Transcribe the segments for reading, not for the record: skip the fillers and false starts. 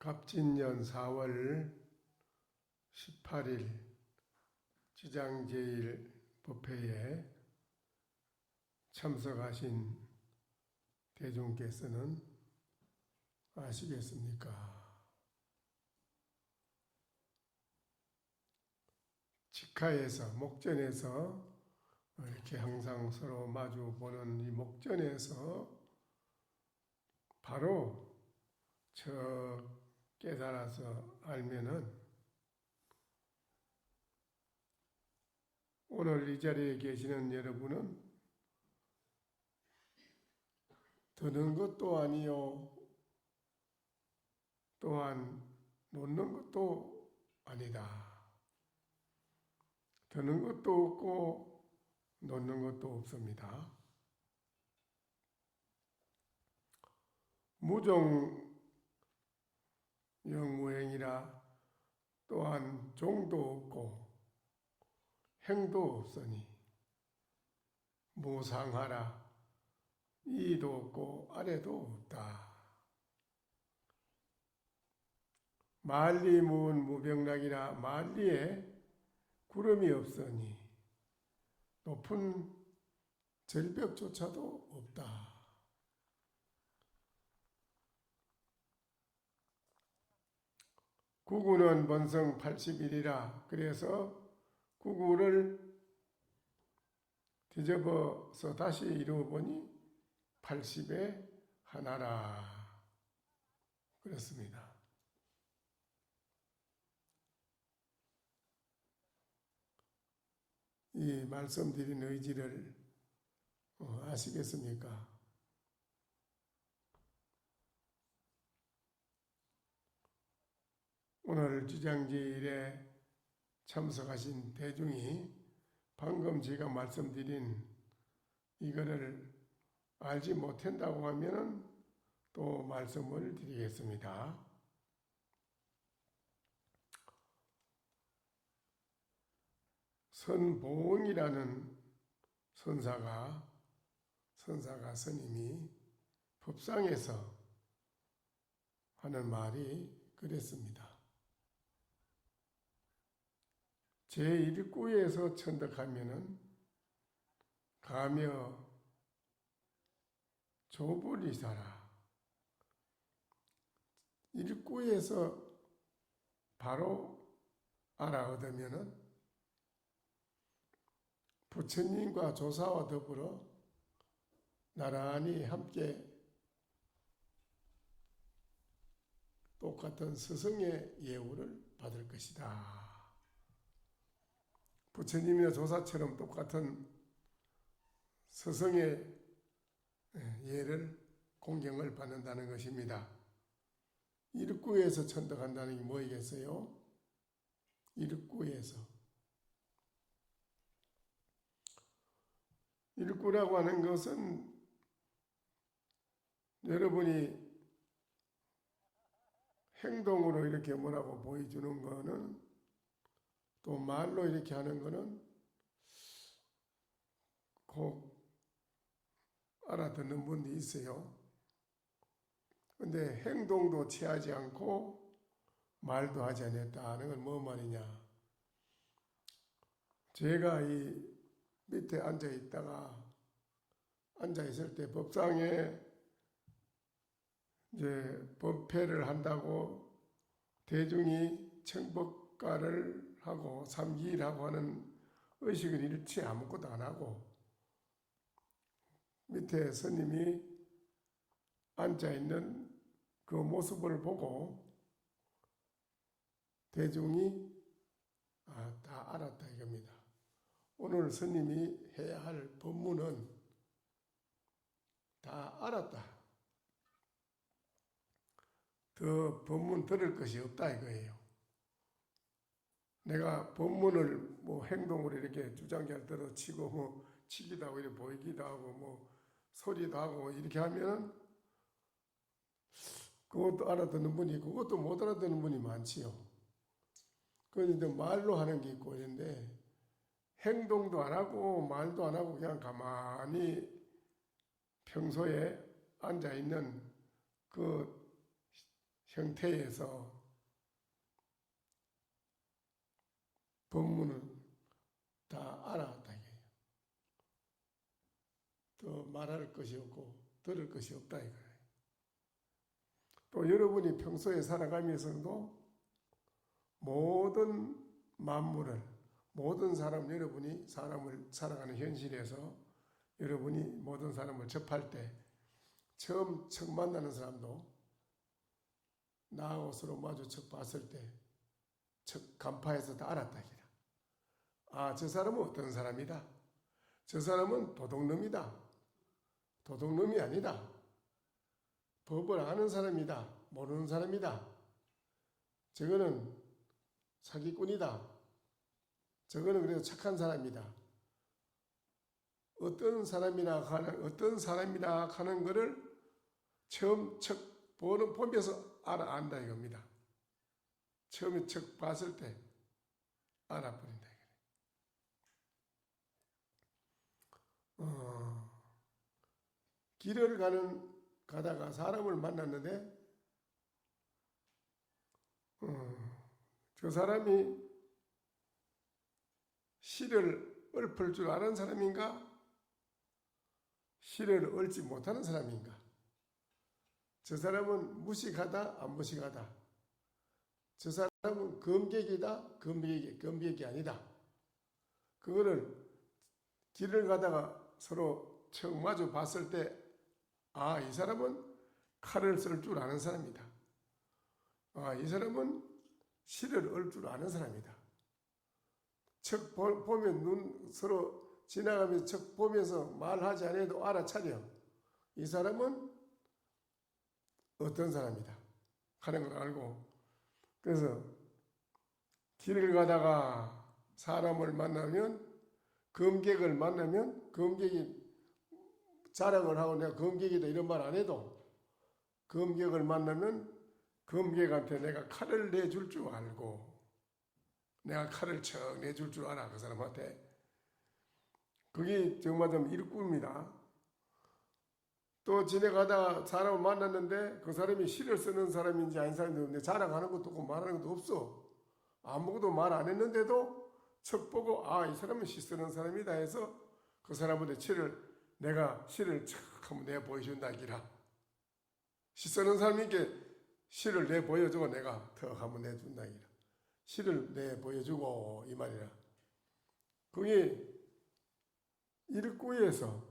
갑진년 4월 18일 지장제일 법회에 참석하신 대중께서는 아시겠습니까? 직하에서, 목전에서 이렇게 항상 서로 마주 보는 이 목전에서 바로 저 깨달아서 알면은 오늘 이 자리에 계시는 여러분은 드는 것도 아니요, 또한 놓는 것도 아니다. 드는 것도 없고 놓는 것도 없습니다. 무종영무행이라 또한 종도 없고 행도 없으니 무상하라 이도 없고 아래도 없다. 만리무은 무병락이라 만리에 구름이 없으니 높은 절벽조차도 없다. 구구는 번성 80일이라 그래서 구구를 뒤집어서 다시 이루어보니 80의 하나라 그렇습니다. 이 말씀드린 의지를 아시겠습니까? 오늘 주장제일에 참석하신 대중이 방금 제가 말씀드린 이거를 알지 못한다고 하면 또 말씀을 드리겠습니다. 선보응이라는 선사가 스님이 법상에서 하는 말이 그랬습니다. 제1구에서 천덕하면은 가며 조불이사라. 1구에서 바로 알아 얻으면은 부처님과 조사와 더불어 나란히 함께 똑같은 스승의 예우를 받을 것이다. 부처님이나 조사처럼 똑같은 스승의 예를 공경을 받는다는 것입니다. 1구에서 천덕한다는 게 뭐이겠어요? 1구에서. 1구라고 하는 것은 여러분이 행동으로 이렇게 뭐라고 보여주는 거는 또 말로 이렇게 하는 거는 꼭 알아듣는 분도 있어요. 근데 행동도 취하지 않고 말도 하지 않았다 하는 건 뭐 말이냐. 제가 이 밑에 앉아있을 때 법상에 이제 법회를 한다고 대중이 청법가를 하고 삼기일하고 하는 의식을 잃지 아무것도 안 하고 밑에 스님이 앉아있는 그 모습을 보고 대중이 다 알았다 이겁니다. 오늘 스님이 해야 할 법문은 다 알았다. 더 법문 들을 것이 없다 이거예요. 내가 법문을 뭐 행동으로 이렇게 주장할 때도 치고 뭐 치기도 하고 이렇게 보이기도 하고 뭐 소리도 하고 이렇게 하면 그것도 알아듣는 분이 있고 그것도 못 알아듣는 분이 많지요. 그런데 말로 하는 게 있고 이런데 행동도 안 하고 말도 안 하고 그냥 가만히 평소에 앉아있는 그 형태에서 본문을 다 알아왔다 이거예요. 더 말할 것이 없고 들을 것이 없다 이거예요. 또 여러분이 평소에 살아가면서도 모든 만물을, 모든 사람, 여러분이 사람을 살아가는 현실에서 여러분이 모든 사람을 접할 때 처음 만나는 사람도 나하고 서로 마주 봤을 때 간파해서 다 알았다 이거다. 아, 저 사람은 어떤 사람이다. 저 사람은 도둑놈이다. 도둑놈이 아니다. 법을 아는 사람이다. 모르는 사람이다. 저거는 사기꾼이다. 저거는 그래도 착한 사람이다. 어떤 사람이나 하는 것을 처음 보면서 안다 이겁니다. 처음에 봤을 때 알아버린다. 길을 가다가 사람을 만났는데 저 사람이 시를 읊을 줄 아는 사람인가? 시를 읊지 못하는 사람인가? 저 사람은 무식하다? 안 무식하다? 저 사람은 검객이다? 검객이 아니다? 그거를 길을 가다가 서로 처음 마주 봤을 때 아, 이 사람은 칼을 쓸 줄 아는 사람이다. 아, 이 사람은 시를 읊 줄 아는 사람이다. 척 보면 서로 지나가면서 척 보면서 말하지 않아도 알아차려. 이 사람은 어떤 사람이다 하는 걸 알고, 그래서 길을 가다가 사람을 만나면, 검객을 만나면 검객이 자랑을 하고 내가 검객이다 이런 말 안 해도 검객을 만나면 검객한테 내가 칼을 내줄 줄 알고, 내가 칼을 척 내줄 줄 알아. 그 사람한테. 그게 정말 좀 일꾼입니다. 또 지나가다가 사람을 만났는데 그 사람이 시를 쓰는 사람인지 아닌 사람인지 없는데 자랑하는 것도 없고 말하는 것도 없어. 아무것도 말 안 했는데도 척 보고 아, 이 사람은 시 쓰는 사람이다 해서 그 사람한테 내가 시를 척 한번 내 보여준다 기라. 시 쓰는 사람에게 시를 내 보여주고 내가 턱 한번 내준다 기라. 시를 내 보여주고 이 말이라. 그게 일구에서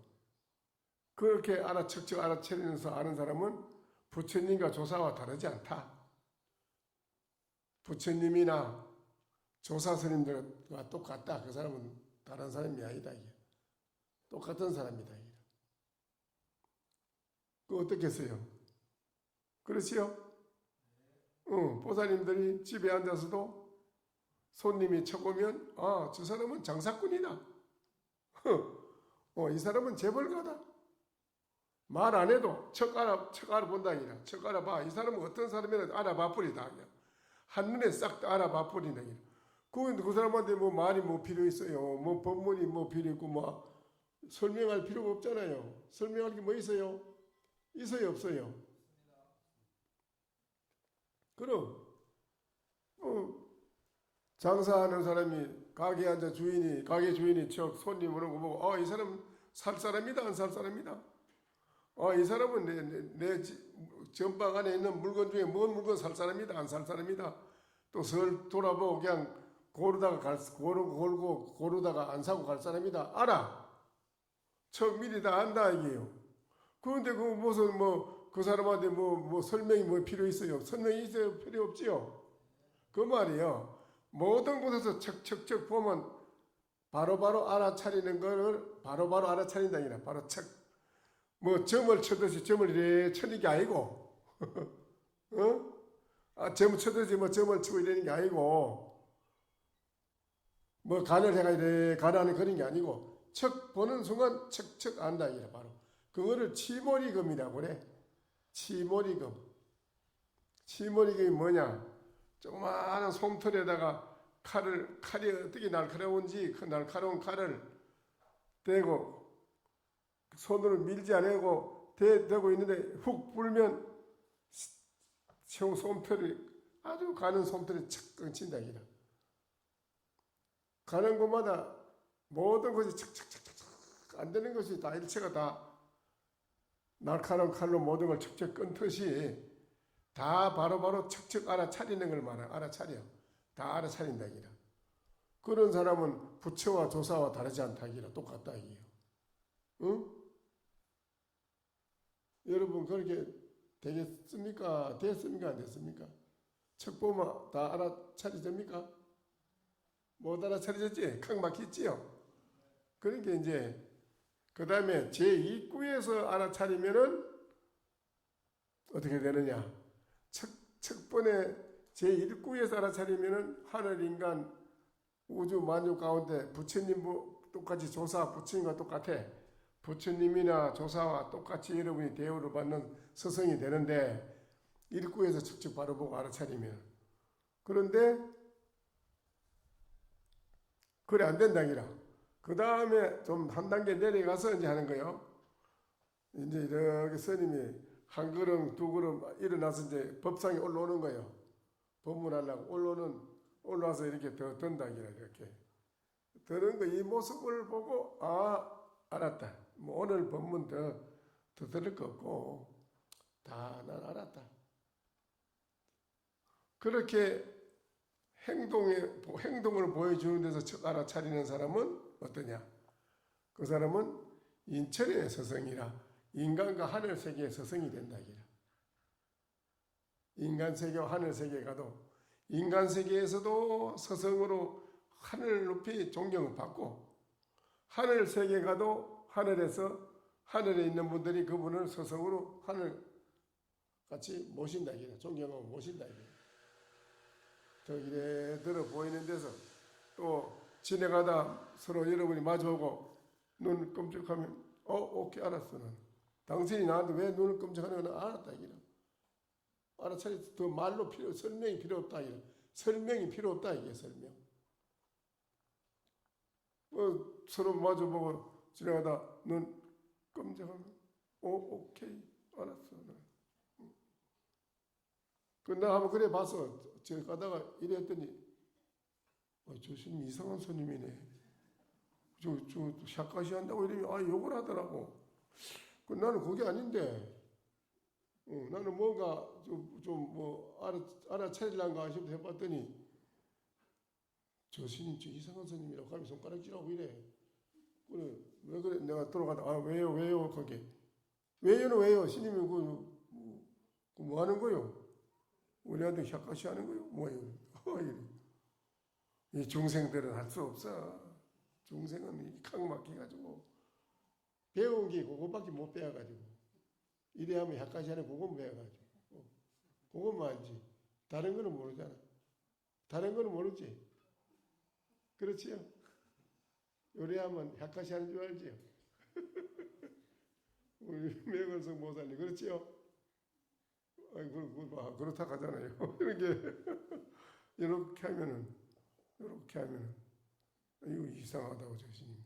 그렇게 척척 알아채면서 아는 사람은 부처님과 조사와 다르지 않다. 부처님이나 조사 스님들과 똑같다. 그 사람은 다른 사람이 아니다. 이게. 똑같은 사람이다. 이게. 그 어떻겠어요? 그렇지요? 보살님들이 집에 앉아서도 손님이 쳐보면 아, 저 사람은 장사꾼이다. 이 사람은 재벌가다. 말 안 해도 척 알아본다. 척 알아봐. 이 사람은 어떤 사람이라 알아봐 버리다. 한눈에 싹 알아봐 버린다. 그 사람한테 뭐 말이 뭐 필요 있어요. 뭐 법문이 뭐 필요 있고 뭐 설명할 필요가 없잖아요. 설명할 게 뭐 있어요? 있어요, 없어요? 그럼 장사하는 사람이 가게 주인이 척 손님을 오고 보고 이 사람 살 사람이다 안 살 사람이다. 이 사람은 내 전방 안에 있는 물건 중에 뭔 물건 살 사람이다 안 살 사람이다. 또 돌아보고 그냥 고르다가 안 사고 갈 사람이다. 알아. 척 미리 다 안다 이게요. 그런데 그 무슨 그 사람한테 뭐 설명이 뭐 필요 있어요? 설명이 있어요? 필요 없지요. 그 말이요. 모든 곳에서 척척척 보면 바로바로 알아차리는 거를 바로바로 알아차린다 이라. 바로 점을 쳐듯이 점을 이래 쳐는 게 아니고 점을 쳐듯이 점을 치고 이러는 게 아니고 간을 해가 이래 간하는 그런 게 아니고 척 보는 순간 척척 안다 이라. 바로 그거를 치모리금이라고 그래. 치모리금이 뭐냐? 조그마한 솜털에다가 칼이 어떻게 날카로운지 그 날카로운 칼을 대고 손으로 밀지 않고 대고 있는데 훅 불면 솜털이 아주 가는 솜털이 착 끊친다 이라. 가는 곳마다 모든 것이 착착착착 안 되는 것이 다 일체가 다 날카로운 칼로 모든 걸 척척 끊듯이 다 바로바로 척척 알아차리는 걸 말해. 알아차려. 다 알아차린다 이라. 그런 사람은 부처와 조사와 다르지 않다 이라. 똑같다 이게요. 응? 여러분 그렇게 되겠습니까? 됐습니까? 안 됐습니까? 척 보면 다 알아차리십니까? 못 알아차리셨지? 칵 막혔지요? 그러니까 이제 그 다음에 제2구에서 알아차리면은 어떻게 되느냐? 척번에 제1구에서 알아차리면은 하늘, 인간, 우주, 만유 가운데 부처님 똑같이 조사, 부처님과 똑같아. 부처님이나 조사와 똑같이 여러분이 대우를 받는 스승이 되는데 1구에서 척척 바로 보고 알아차리면. 그런데 그래 안 된다기라. 그 다음에 좀 한 단계 내려가서 이제 하는 거예요. 이제 이렇게 스님이 한 걸음 두 걸음 일어나서 이제 법상에 올라오는 거예요. 법문하려고 올라와서 이렇게 더 든다기라. 이렇게 드는 거 이 모습을 보고 알았다. 뭐 오늘 법문 더 들을 거 없고 다 난 알았다. 그렇게 행동을 보여주는 데서 척 알아차리는 사람은 어떠냐? 그 사람은 인천의 서성이라 인간과 하늘 세계의 서성이 된다기라. 인간 세계와 하늘 세계에 가도 인간 세계에서도 서성으로 하늘 높이 존경을 받고 하늘 세계에 가도 하늘에서 하늘에 있는 분들이 그분을 서성으로 하늘 같이 모신다기라. 존경하고 모신다기라. 저 이래들어 보이는 데서 또 지나가다 서로 여러분이 마주오고 눈 끔찍하면 오케이 알았어. 난 당신이 나한테 왜 눈을 끔찍하는 건 알았다 이라. 알아차리 더 말로 설명이 필요 없다 이라. 설명이 필요 없다 이게 설명. 서로 마주보고 지나가다 눈 끔찍하면 오케이 알았어. 나 한번 그래 봤어. 제가 가다가 이래 했더니 저 스님 이상한 손님이네. 저 샤카시 한다고 이러면 욕을 하더라고. 나는 그게 아닌데 나는 뭔가 좀 뭐 알아차리란가 싶어 해봤더니 저 스님 저 이상한 손님이라고 가면 손가락질하고 이래. 그래 왜 그래 내가 돌아가다 왜요 거기 왜요 스님이 뭐 하는 거요? 우리한테 샤카시 하는 거요? 뭐예요? 이 중생들은 할 수 없어. 중생은 칵 막혀가지고 배운 게 그것밖에 못 배워가지고 이래 하면 샤카시 하는 그건 배워가지고 그것만 알지. 다른 거는 모르잖아. 다른 거는 모르지. 그렇지요? 요리하면 샤카시 하는 줄 알지요? 우리 매건성 모사님 그렇지요? 그렇다 하잖아요. 이렇게 하면은 이거 이상하다고 자신이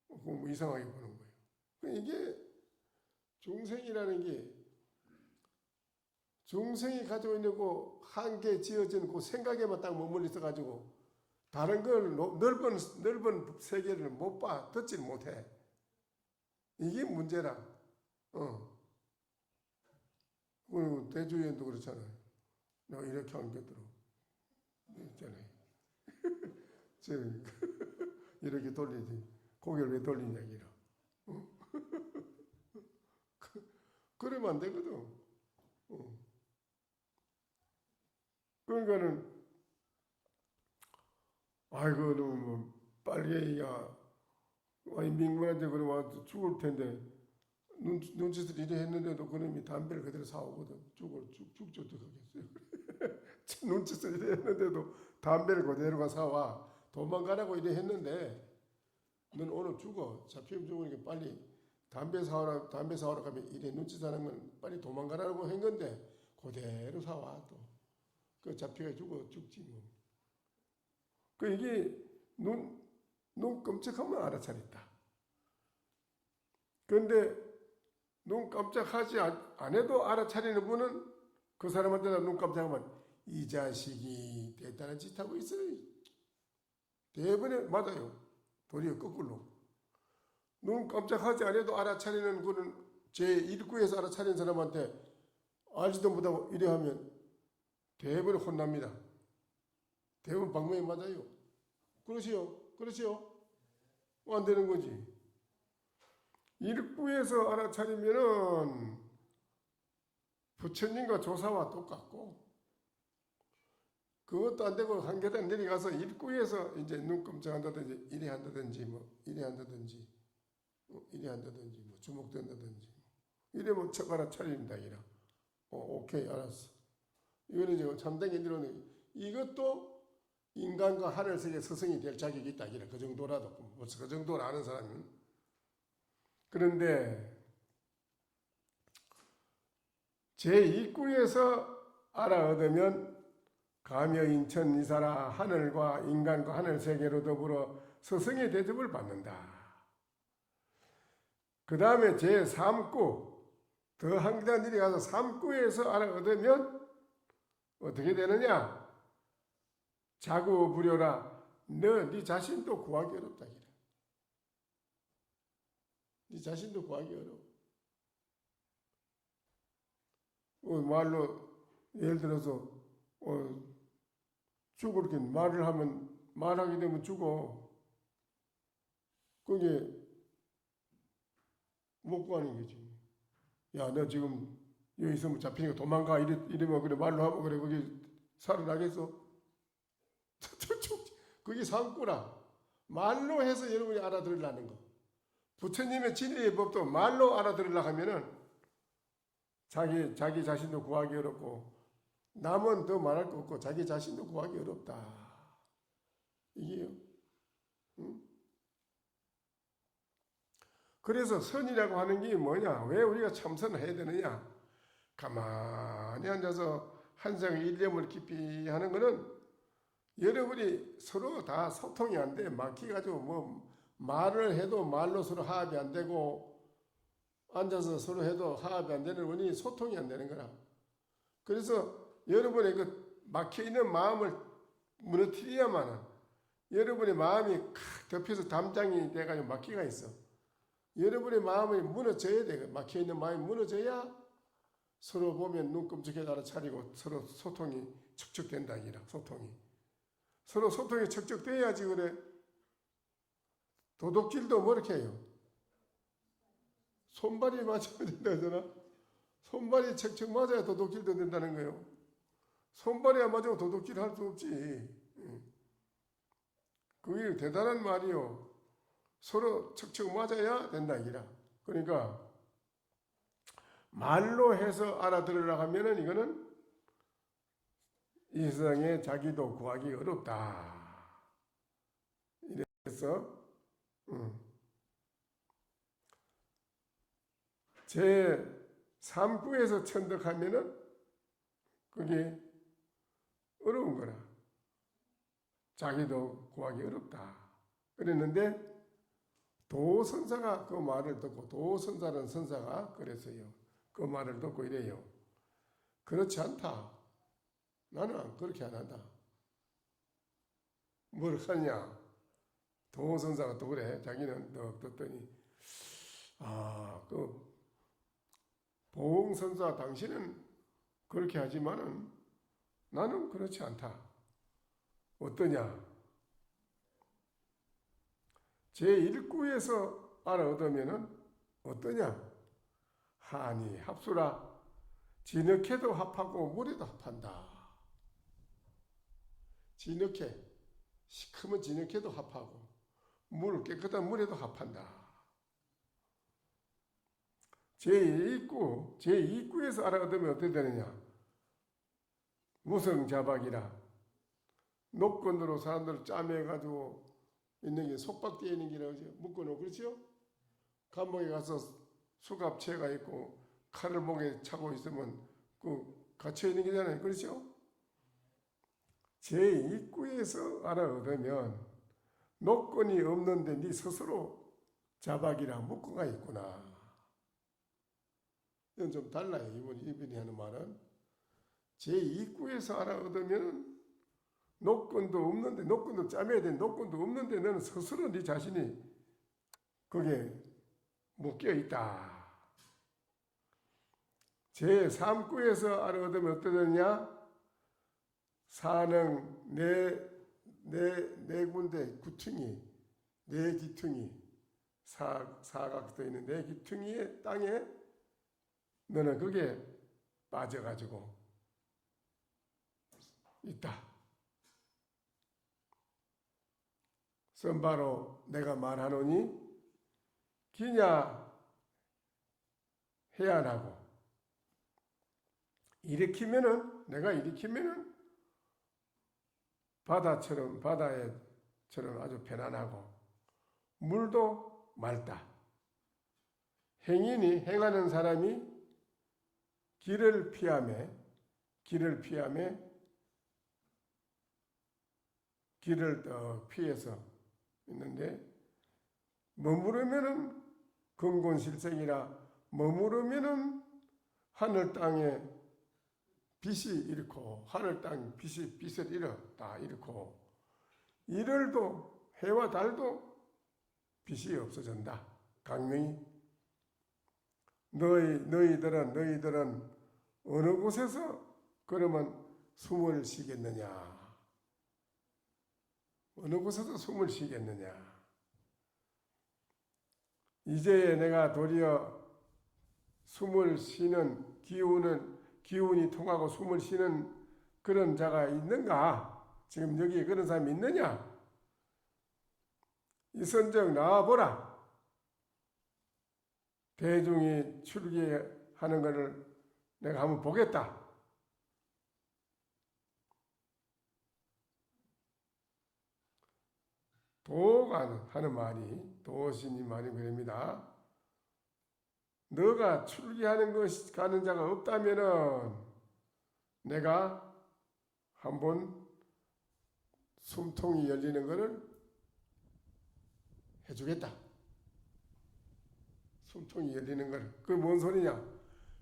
뭐 이상하게 보는 거예요. 이게 중생이라는 게 중생이 가지고 있는 그 한계 지어진 그 생각에만 딱 머물러 있어 가지고 다른 걸 넓은 세계를 못 봐, 듣지 못해. 이게 문제라. 그리고 대주연도 그렇잖아요. 내가 이렇게 안 겠더라. 있잖아요. 이렇게 돌리지. 고개를 왜 돌리냐, 이라. 그러면 안 되거든. 그러니까는, 아이고, 뭐, 빨갱이가, 민군한테 그러면 죽을 텐데, 눈짓을 이래 했는데도 그놈이 담배를 그대로 사오거든. 죽죠, 어떡하겠어요. 눈짓을 이래 했는데도 담배를 그대로 사와. 도망가라고 이래 했는데, 넌 오늘 죽어. 잡히면 죽으니까 빨리 담배 사오라 가면 이래 눈짓하는 건 빨리 도망가라고 한 건데, 그대로 사와, 또. 그 잡혀가 죽지, 뭐. 이게 눈 끔찍하면 알아차린다. 그런데 눈 깜짝하지 안 해도 알아차리는 분은 그 사람한테나 눈 깜짝하면 이 자식이 대단한 짓 하고 있어요. 대부분에 맞아요. 도리어 거꾸로. 눈 깜짝하지 않아도 알아차리는 그런 제1구에서 알아차리는 사람한테 알지도 못하고 이래 하면 대부분 혼납니다. 대부분 방법이 맞아요. 그렇지요? 그렇지요? 안 되는 거지. 1구에서 알아차리면은 부처님과 조사와 똑같고, 그것도 안 되고 한 계단 내려가서 1구에서 이제 눈 깜짝한다든지 이래 한다든지 이래 한다든지 이래 한다든지 주목된다든지 이러면 알아차린다 이라. 오케이 알았어. 이거는 지금 참된 인들은 이것도 인간과 하늘세계 스승이 될 자격이 있다 이라. 그 정도라도 벌써 그 정도를 아는 사람은. 그런데 제2구에서 알아 얻으면 가며 인천 이사라 하늘과 인간과 하늘세계로 더불어 스승의 대접을 받는다. 그 다음에 제3구 더 한 계단 내려가서 3구에서 알아 얻으면 어떻게 되느냐? 자구부려라. 너 네 자신도 구하기 어렵다. 네 자신도 구하기 어려워. 말로 예를 들어서 죽어 이렇게 말을 하면 말하게 되면 죽어. 그게 못 구하는 거지. 야, 너 지금 여기 있으면 잡히니까 도망가 이러면 그래 말로 하면 그래 거기 살아나겠어? 그게 상구라. 말로 해서 여러분이 알아들으려는 거. 부처님의 진리의 법도 말로 알아들으려고 하면은 자기 자신도 구하기 어렵고 남은 더 말할 거 없고 자기 자신도 구하기 어렵다. 이게요. 응? 그래서 선이라고 하는 게 뭐냐? 왜 우리가 참선을 해야 되느냐? 가만히 앉아서 한상의 일념을 깊이 하는 것은 여러분이 서로 다 소통이 안 돼. 막혀가지고 말을 해도 말로 서로 화합이 안 되고 앉아서 서로 해도 화합이 안 되는 원인이 소통이 안 되는 거라. 그래서 여러분의 그 막혀있는 마음을 무너뜨려야만은 여러분의 마음이 덮여서 담장이 돼가지고 막히가 있어. 여러분의 마음이 무너져야 돼. 막혀있는 마음이 무너져야 서로 보면 눈금쪽에 알아차리고 서로 소통이 척척된다. 소통이. 서로 소통이 척척돼야지 그래. 도둑질도 뭐 이렇게 해요? 손발이 맞아야 된다잖아. 손발이 척척 맞아야 도둑질도 된다는 거예요. 손발이 안 맞으면 도둑질 할 수 없지. 그게 대단한 말이요. 서로 척척 맞아야 된다 이라. 그러니까 말로 해서 알아들으려고 하면은 이거는 이 세상에 자기도 구하기 어렵다. 이래서 제 3구에서 천덕하면은 그게 어려운 거라. 자기도 구하기 어렵다. 그랬는데 도선사가 그 말을 듣고 도선사는 선사가 그랬어요. 그 말을 듣고 이래요. 그렇지 않다. 나는 그렇게 안 한다. 뭘 하냐? 도선사가 또 그래. 자기는 너 듣더니 그 보응선사 당신은 그렇게 하지만은 나는 그렇지 않다. 어떠냐? 제1구에서 알아 얻으면은 어떠냐? 하니 합수라. 진흙해도 합하고 물에도 합한다. 진흙해, 시커먼 진흙해도 합하고 깨끗한 물에도 합한다. 제2구에서 알아 얻으면 어떻게 되느냐? 무성자박이라. 노건으로 사람들을 짜매가지고 있는 게 속박되어 있는 게라고 묶어놓고 그렇죠? 감옥에 가서 수갑채가 있고 칼을 목에 차고 있으면 그 갇혀 있는 게잖아요. 그렇죠? 제2구에서 알아 얻으면 노건이 없는데 네 스스로 자박이라 묶어가 있구나. 이건 좀 달라요. 이분이 하는 말은. 제2구에서 알아 얻으면 노건도 없는데, 노건도 짜매야 돼. 노건도 없는데 너는 스스로 네 자신이 거기에 묶여 있다. 제3구에서 알아 얻으면 어떠느냐? 사능 네 군데 구퉁이, 네 기퉁이, 사각도 있는 네 기퉁이의 땅에 너는 거기에 빠져가지고 있다. 선바로 내가 말하노니 기냐 해안하고, 내가 일으키면은 바다처럼 아주 편안하고 물도 맑다. 행하는 사람이 길을 피하며 길을 피해서 있는데, 머무르면은 근곤실생이라, 머무르면은 하늘 땅에 빛이 잃고, 하늘 땅 빛을 잃었다 잃고, 이럴도 해와 달도 빛이 없어진다. 강릉이 너희들은 어느 곳에서 그러면 숨을 쉬겠느냐? 어느 곳에서 숨을 쉬겠느냐? 이제 내가 도리어 숨을 쉬는 기운이 통하고 숨을 쉬는 그런 자가 있는가? 지금 여기에 그런 사람이 있느냐? 이선적 나와보라. 대중이 출기하는 것을 내가 한번 보겠다. 도가 하는 말이, 도신이 말이 그럽니다. 너가 가는 자가 없다면은 내가 한번 숨통이 열리는 것을 해주겠다. 숨통이 열리는 걸. 그게 뭔 소리냐?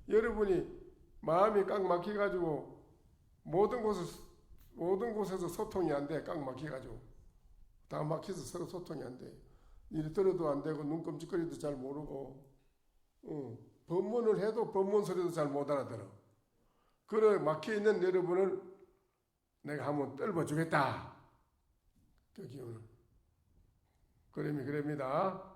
여러분이 마음이 꽉 막혀가지고 모든 곳에서 소통이 안 돼. 꽉 막혀가지고 다 막혀서 서로 소통이 안 돼. 이리 들어도 안 되고 눈금짓거리도 잘 모르고, 법문을 해도 법문 소리도 잘 못 알아들어. 그래 막혀있는 여러분을 내가 한번 떨궈주겠다. 그 기운을. 그럽니다.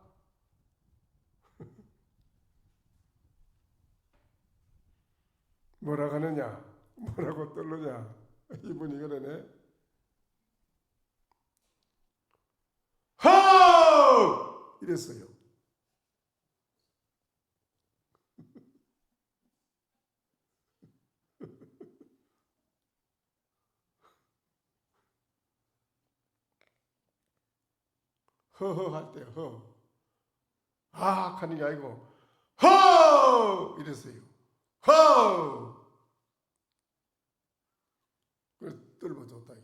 뭐라고 하느냐? 뭐라고 떨느냐? 이분이 그러네. 허! 이랬어요. 허허 할 때 허. 아 하는 게 아니고 허! 이랬어요. 허! 그래서 떨어졌다.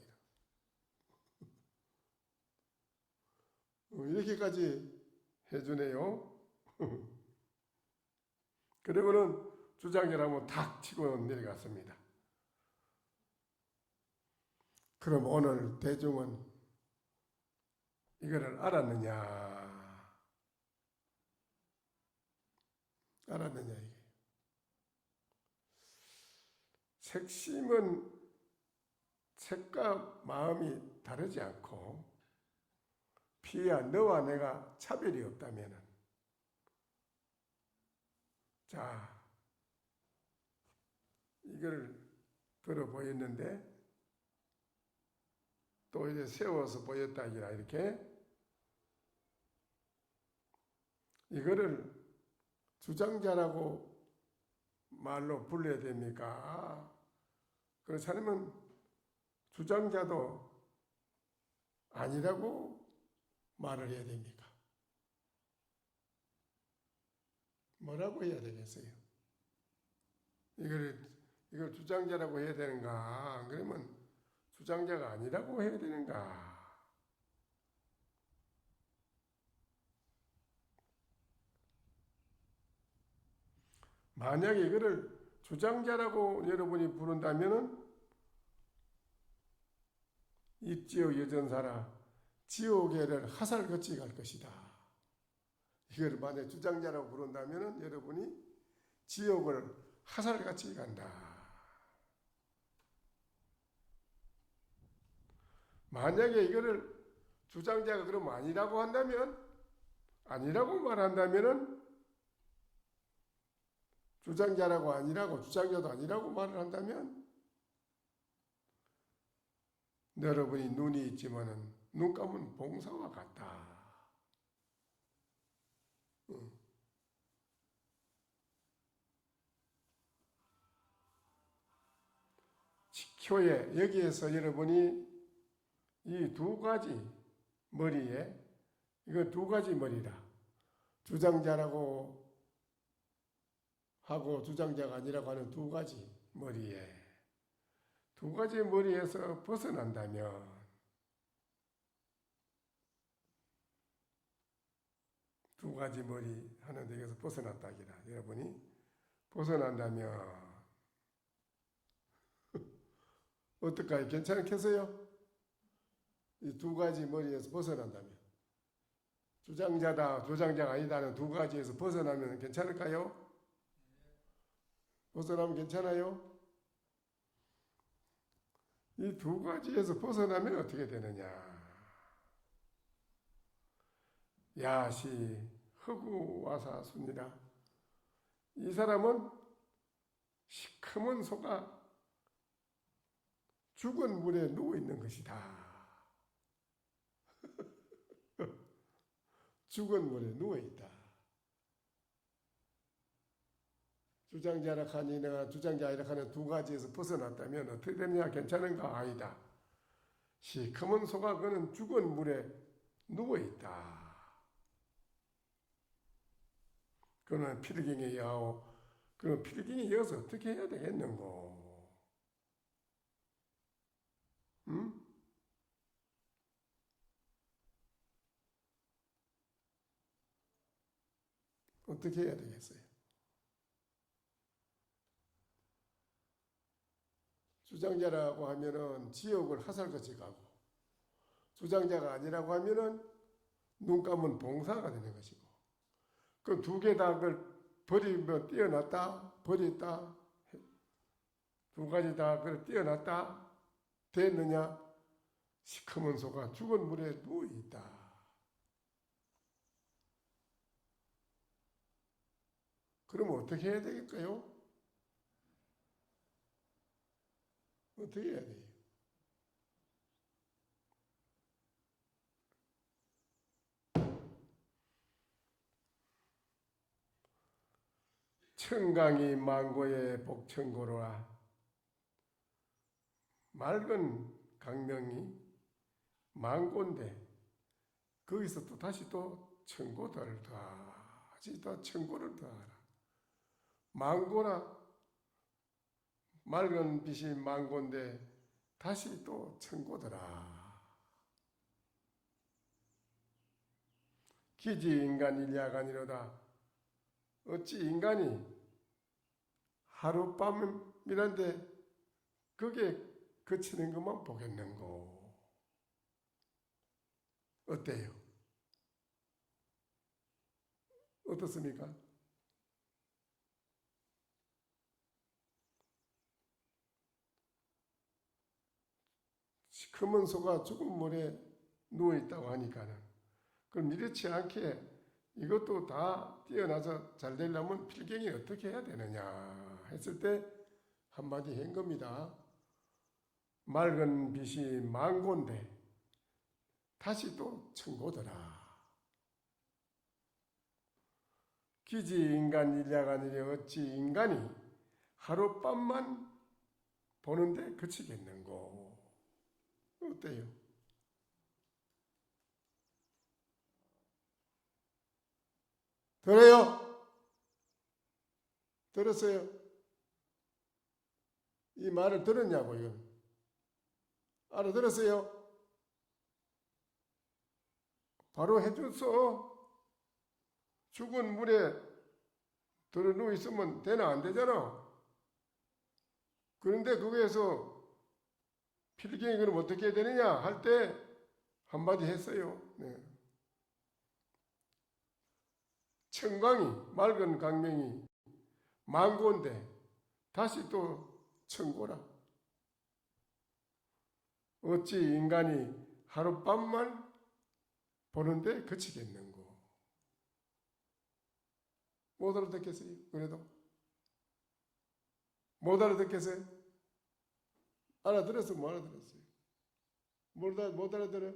이렇게까지 해주네요. 그러고는 주장이를 한번 탁 치고 내려갔습니다. 그럼 오늘 대중은 이거를 알았느냐 이게. 색심은 색과 마음이 다르지 않고, 피야 너와 내가 차별이 없다면은, 자 이걸 들어 보였는데 또 이제 세워서 보였다 이렇게 이거를 주장자라고 말로 불러야 됩니까? 그렇지 않으면 주장자도 아니라고 말을 해야 됩니까? 뭐라고 해야 되겠어요? 이걸 주장자라고 해야 되는가? 그러면 주장자가 아니라고 해야 되는가? 만약에 이거를 주장자라고 여러분이 부른다면은 이 지옥 여전사라 지옥에를 하살같이 갈 것이다. 이걸 만약 주장자라고 부른다면은 여러분이 지옥을 하살같이 간다. 만약에 이거를 주장자가 그럼 아니라고 한다면, 아니라고 말한다면은, 주장자라고 아니라고, 주장자도 아니라고 말을 한다면, 여러분이 눈이 있지만은 눈 감은 봉사와 같다. 지효에 여기에서 여러분이 이 두 가지 머리에, 이거 두 가지 머리다. 주장자라고 하고 주장자가 아니라고 하는 두 가지 머리에, 두 가지 머리에서 벗어난다면, 두 가지 머리 하는 데에서 벗어났다기라. 여러분이 벗어난다면 어떨까요? 괜찮겠어요? 이 두 가지 머리에서 벗어난다면, 주장자다, 주장자가 아니다는 두 가지에서 벗어나면 괜찮을까요? 벗어나면 괜찮아요? 이 두 가지에서 벗어나면 어떻게 되느냐? 야시 허구와사순이라. 이 사람은 시커먼 소가 죽은 물에 누워있는 것이다. 죽은 물에 누워있다. 주장자라 하니나 주장자 아니라 하는 두 가지에서 벗어났다면 어떻게 되느냐? 괜찮은가? 아니다. 시커먼 소가 그는 죽은 물에 누워있다. 그는 필경에 여하오. 그럼 필경에 이어서 어떻게 해야 되겠는고? 응? 어떻게 해야 되겠어요? 주장자라고 하면은 지옥을 하살같이 가고, 주장자가 아니라고 하면은 눈 감은 봉사가 되는 것이고, 그 두 개 다 그걸 버리면 띄어놨다, 버렸다, 두 가지 다 그걸 띄어놨다, 됐느냐? 시커먼 소가 죽은 물에 누워있다. 그럼 어떻게 해야 되겠까요? 어떻게 해야 돼요? 청강이 망고의 복청고로라. 맑은 강명이 망고인데 거기서 또 다시 또 청고를 더하지, 또 청고를 더하라. 망고라, 맑은 빛이 망고인데 다시 또 청고더라. 기지 인간 일야간이로다. 어찌 인간이 하룻밤이란데 그게 그치는 것만 보겠는고. 어때요? 어떻습니까? 시커먼 소가 죽은 물에 누워있다고 하니까는, 그럼 이렇지 않게 이것도 다 뛰어나서 잘 되려면 필경이 어떻게 해야 되느냐 했을 때 한마디 한 겁니다. 맑은 빛이 망고인데 다시 또 청고더라. 기지 인간 일야간이래. 어찌 인간이 하룻밤만 보는데 그치겠는고. 어때요? 들어요? 들었어요? 이 말을 들었냐고요? 알아들었어요? 바로 해줬어. 죽은 물에 들어 누워 있으면 되나 안 되잖아. 그런데 거기에서 필경이 그럼 어떻게 해야 되느냐 할 때 한마디 했어요. 네. 청강이 맑은 강명이 망고인데 다시 또 청고라. 어찌 인간이 하룻밤만 보는데 그치겠는고. 못 알아듣겠어요. 그래도 못 알아듣겠어요. 알아들었어, 못 알아들었어요. 못 알아들어?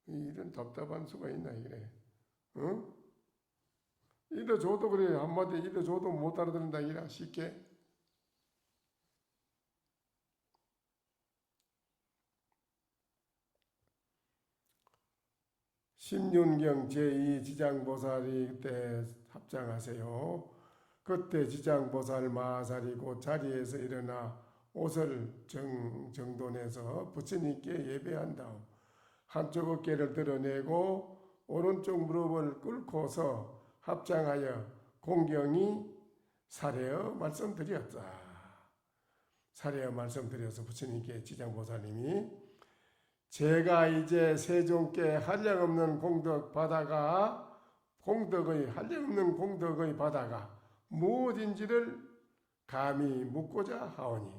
이런 답답한 수가 있나 이래. 어? 일러줘도 그래. 한마디 일러줘도 못 알아듣는다 이라 쉽게. 십륜경 제2지장보살이 그때 합장하세요. 그때 지장보살 마살이 곧 자리에서 일어나 옷을 정돈해서 부처님께 예배한 다음 한쪽 어깨를 드러내고 오른쪽 무릎을 꿇고서 합장하여 공경이 사례어 말씀드렸다. 사례어 말씀드려서 부처님께 지장보살님이 제가 이제 세종께 한량없는 공덕 받아가 한량없는 공덕의 바다가 무엇인지를 감히 묻고자 하오니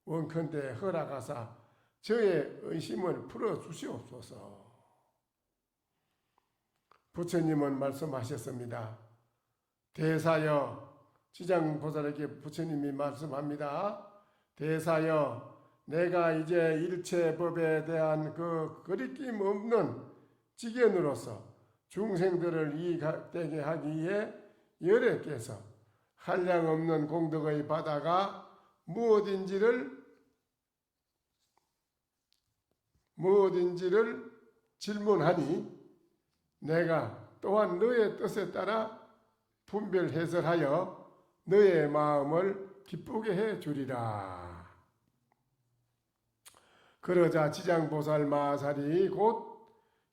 원컨대 허락하사 저의 의심을 풀어주시옵소서. 부처님은 말씀하셨습니다. 대사여, 지장보살에게 부처님이 말씀합니다. 대사여, 내가 이제 일체법에 대한 그 거리낌 없는 지견으로서 중생들을 이익되게 하기 위해 여래께서 한량없는 공덕의 바다가 무엇인지를 질문하니 내가 또한 너의 뜻에 따라 분별 해설하여 너의 마음을 기쁘게 해 주리라. 그러자 지장보살 마살이 곧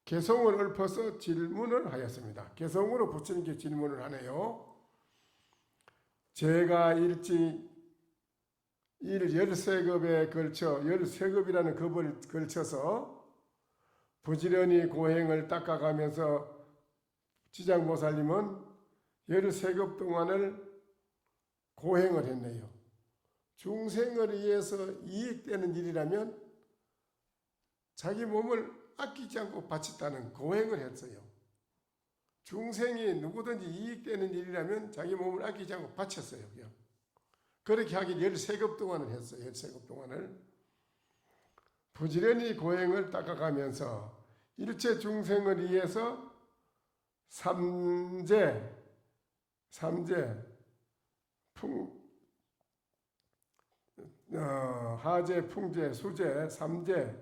개성을 읊어서 질문을 하였습니다. 개성으로 부처님께 질문을 하네요. 제가 일찍 13급에 걸쳐 13급이라는 급을 걸쳐서 부지런히 고행을 닦아가면서 지장보살님은 13급 동안을 고행을 했네요. 중생을 위해서 이익되는 일이라면 자기 몸을 아끼지 않고 바쳤다는 고행을 했어요. 중생이 누구든지 이익되는 일이라면 자기 몸을 아끼지 않고 바쳤어요. 그냥. 그렇게 하길 13급 동안을 했어요. 13급 동안을. 부지런히 고행을 닦아가면서 일체 중생을 위해서 삼재, 하재, 풍재, 수재, 삼재,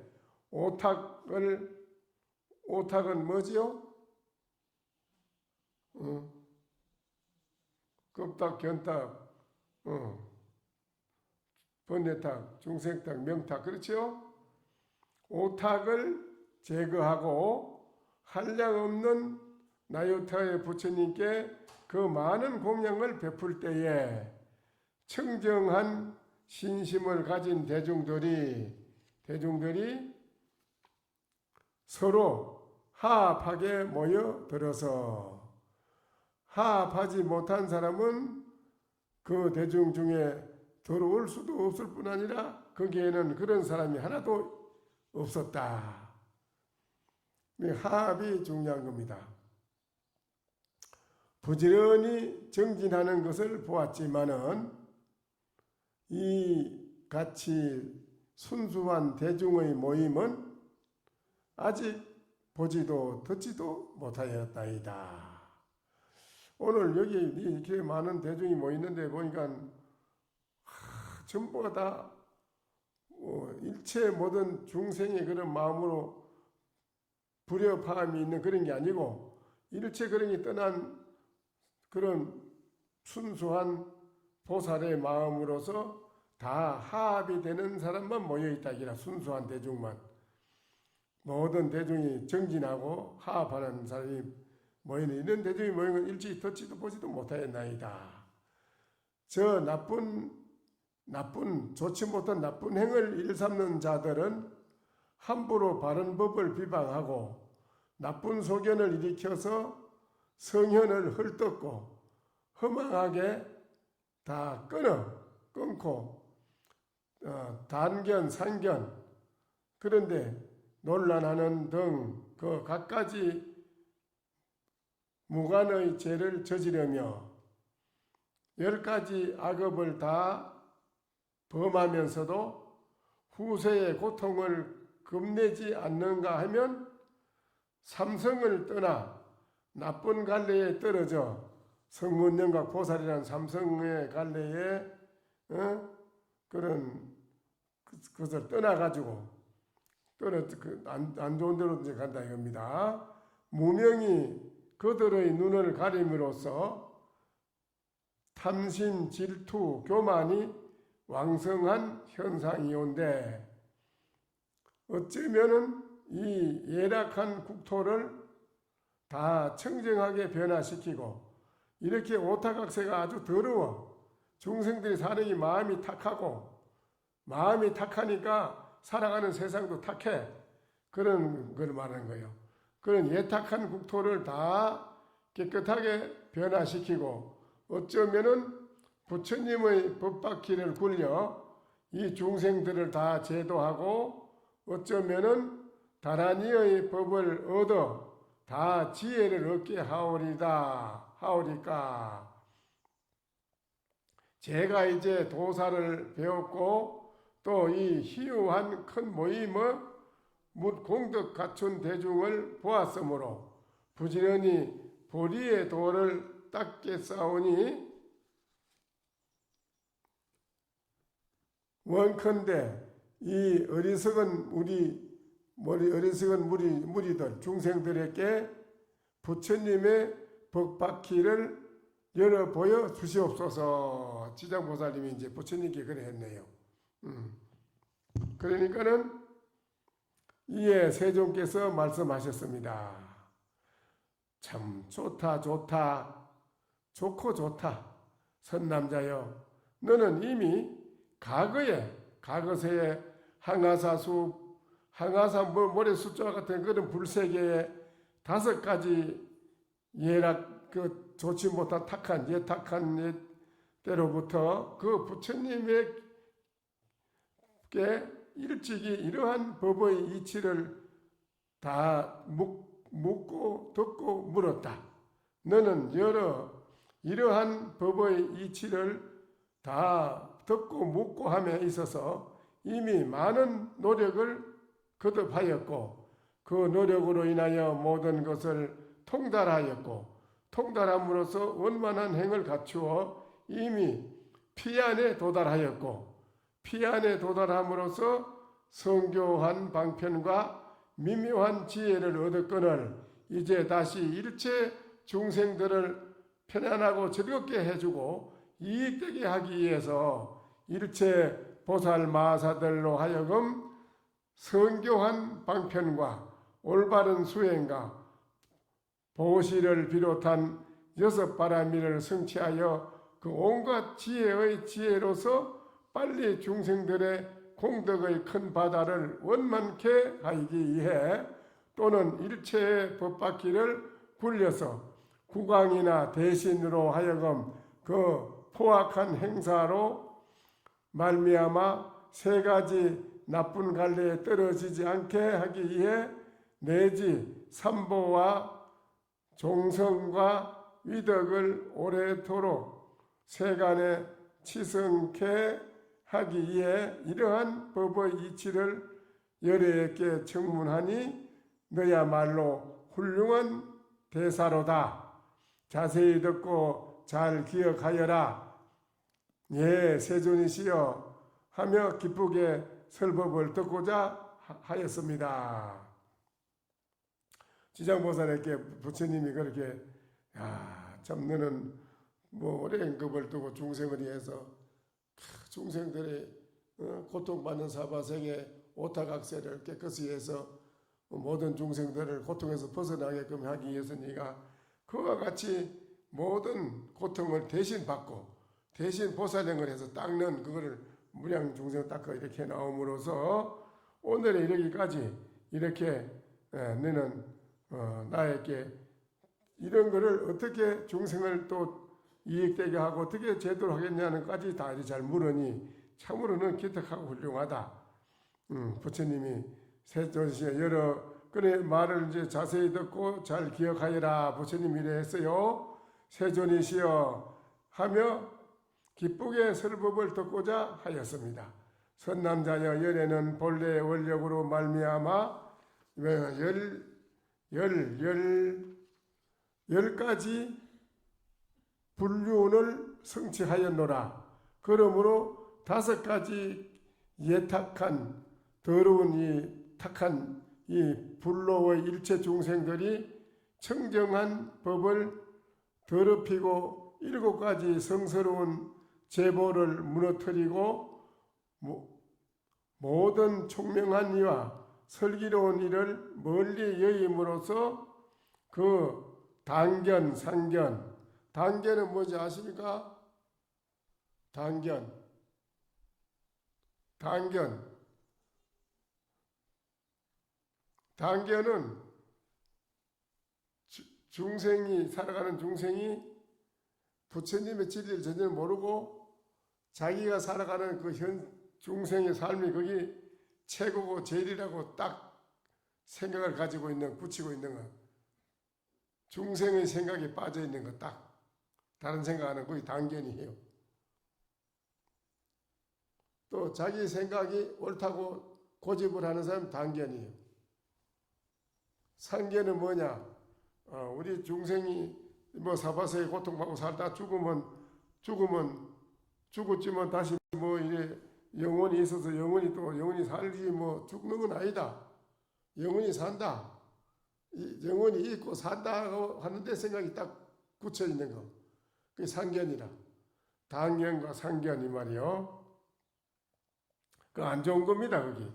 오탁은 뭐지요? 급탁, 견탁, 번뇌탁, 중생탁, 명탁, 그렇죠? 오탁을 제거하고 한량없는 나요타의 부처님께 그 많은 공양을 베풀 때에 청정한 신심을 가진 대중들이 서로 하합하게 모여들어서 하합하지 못한 사람은 그 대중 중에 들어올 수도 없을 뿐 아니라 거기에는 그런 사람이 하나도 없었다. 하합이 중요한 겁니다. 부지런히 정진하는 것을 보았지만은 이 같이 순수한 대중의 모임은 아직 보지도 듣지도 못하였다이다. 오늘 여기 이렇게 많은 대중이 모이는데 보니까 전부가 다 일체 모든 중생의 그런 마음으로 불협화음이 있는 그런 게 아니고 일체 그런 게 떠난 그런 순수한 보살의 마음으로서 다 하합이 되는 사람만 모여있다기라. 순수한 대중만. 모든 대중이 정진하고 하합하는 사람이 모이는 이런 대중이 모이는 건 일찍 듣지도 보지도 못하였나이다. 저 나쁜 좋지 못한 나쁜 행을 일삼는 자들은 함부로 바른 법을 비방하고 나쁜 소견을 일으켜서 성현을 헐뜯고 허망하게 다 끊고 단견, 상견, 그런데 논란하는 등 그 갖가지 무관의 죄를 저지르며 10가지 악업을 다 범하면서도 후세의 고통을 겁내지 않는가 하면 삼성을 떠나 나쁜 갈래에 떨어져 성문영각 보살이라는 삼성의 갈래에 그런 것을 떠나가지고 안 좋은 데로 이제 간다 이겁니다. 무명이 그들의 눈을 가림으로써 탐심, 질투, 교만이 왕성한 현상이온데 어쩌면은 이 예락한 국토를 다 청정하게 변화시키고 이렇게 오타각세가 아주 더러워 중생들이 사는 게 마음이 탁하고 마음이 탁하니까 살아가는 세상도 탁해 그런 걸 말하는 거예요. 그런 예탁한 국토를 다 깨끗하게 변화시키고 어쩌면은 부처님의 법바퀴를 굴려 이 중생들을 다 제도하고 어쩌면은 다란이의 법을 얻어 다 지혜를 얻게 하오리까. 제가 이제 도사를 배웠고 또 이 희유한 큰 모임의 묻 공덕 갖춘 대중을 보았으므로 부지런히 보리의 도를 닦겠사오니 원컨대 이 어리석은 무리들 중생들에게 부처님의 법바퀴를 열어 보여 주시옵소서. 지장보살님이 이제 부처님께 그래 했네요. 그러니까는 이에 세종께서 말씀하셨습니다. 참 좋다 좋고 좋다 선남자여 너는 이미 과거세에 항아사 모래 숫자와 같은 그런 불세계의 5가지 예락 좋지 못한 예탁한 때로부터 그 부처님에게 일찍이 이러한 법의 이치를 다 묻고 듣고 물었다. 너는 이러한 법의 이치를 다 듣고 묻고 함에 있어서 이미 많은 노력을 거듭하였고 그 노력으로 인하여 모든 것을 통달함으로써 원만한 행을 갖추어 이미 피안에 도달하였고 피안에 도달함으로써 성교한 방편과 미묘한 지혜를 얻었거늘 이제 다시 일체 중생들을 편안하고 즐겁게 해주고 이익되게 하기 위해서 일체 보살 마사들로 하여금 성교한 방편과 올바른 수행과 보시를 비롯한 6바라미를 성취하여 그 온갖 지혜의 지혜로서 빨리 중생들의 공덕의 큰 바다를 원만케 하기 위해 또는 일체의 법바퀴를 굴려서 국왕이나 대신으로 하여금 그 포악한 행사로 말미암아 3가지 나쁜 갈래에 떨어지지 않게 하기 위해 내지 삼보와 종성과 위덕을 오래도록 세간에 치성케 하기 위해 이러한 법의 이치를 열애에게 청문하니 너야말로 훌륭한 대사로다. 자세히 듣고 잘 기억하여라. 예, 세존이시여 하며 기쁘게 설법을 듣고자 하였습니다. 지장보살에게 부처님이 그렇게 참 너는 오랜 급을 두고 중생을 위해서 중생들의 고통받는 사바생의 오타각세를 깨끗이 해서 모든 중생들을 고통에서 벗어나게끔 하기 위해서 네가 그와 같이 모든 고통을 대신 받고 대신 보살행을 해서 닦는 그거를 무량 중생 닦아 이렇게 나옴으로써 오늘에 이르기까지 이렇게 너는 나에게 이런 거를 어떻게 중생을 또 이익되게 하고 어떻게 제대로 하겠냐는까지 다 잘 물으니 참으로는 기특하고 훌륭하다. 부처님이 세존시에 여러 그의 말을 이제 자세히 듣고 잘 기억하여라. 부처님이 이래 했어요. 세존이시여 하며 기쁘게 설법을 듣고자 하였습니다. 선남자여 열애는 본래 원력으로 말미암아 열 가지 불륜을 성취하였노라. 그러므로 5가지 예탁한 더러운 이 탁한 이 불로의 일체 중생들이 청정한 법을 더럽히고 7가지 성스러운 제보를 무너뜨리고 모든 총명한 이와 슬기로운 일을 멀리 여임으로써 그 단견, 상견. 단견은 뭔지 아십니까? 단견은 중생이 살아가는 중생이 부처님의 진리를 전혀 모르고 자기가 살아가는 그 현 중생의 삶이 거기 최고고 제일이라고 딱 생각을 가지고 있는, 붙이고 있는 것. 중생의 생각에 빠져 있는 것 딱. 다른 생각하는 거의 단견이에요. 또 자기 생각이 옳다고 고집을 하는 사람은 단견이에요. 상견은 뭐냐? 우리 중생이 뭐 사바세에 고통받고 살다 죽었지만 다시 뭐 이래 영혼이 있어서 영혼이 살지 뭐 죽는 건 아니다. 영혼이 산다. 영혼이 있고 산다고 하는데 생각이 딱 굳혀 있는 거. 그게 상견이라. 단견과 상견 이 말이요. 그 안 좋은 겁니다. 거기.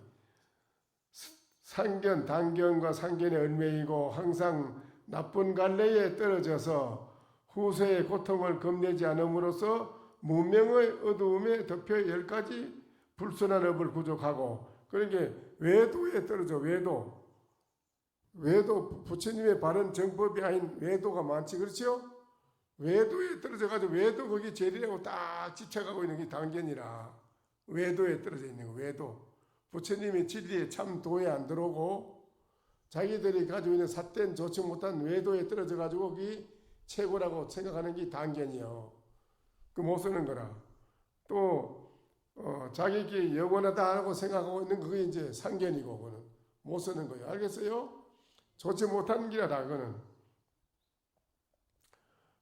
상견, 단견과 상견에 얽매이고 항상 나쁜 갈래에 떨어져서 후세의 고통을 겁내지 않음으로써 무명의 어두움에 덮여 10가지 불순한 업을 구족하고 그러니까 외도에 떨어져. 외도 부처님의 바른 정법이 아닌 외도가 많지 그렇죠? 외도에 떨어져가지고 외도 거기 제리라고 딱 지쳐가고 있는 게 단견이라 외도에 떨어져 있는 거 외도. 부처님이 진리에 참 도에 안 들어오고 자기들이 가지고 있는 삿된 좋지 못한 외도에 떨어져가지고 그게 최고라고 생각하는 게 단견이요. 그 못 쓰는 거라. 또 자기가 영원하다고 생각하고 있는 그게 이제 상견이고 그거는 못 쓰는 거예요. 알겠어요? 좋지 못한 길이다 그거는.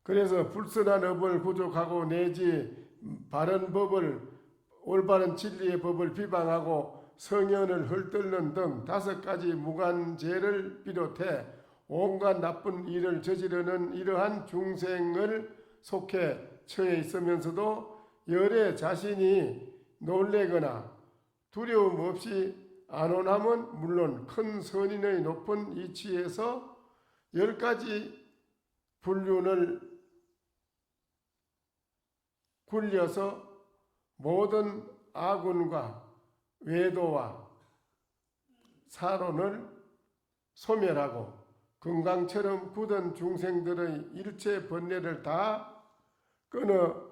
그래서 불순한 업을 구족하고 내지 바른 법을 올바른 진리의 법을 비방하고 성현을 헐뜯는 등 5가지 무간죄를 비롯해 온갖 나쁜 일을 저지르는 이러한 중생을 속해 처해 있으면서도 열에 자신이 놀래거나 두려움 없이 안온함은 물론 큰 선인의 높은 이치에서 10가지 불륜을 굴려서 모든 아군과 외도와 사론을 소멸하고 금강처럼 굳은 중생들의 일체 번뇌를 다 끊어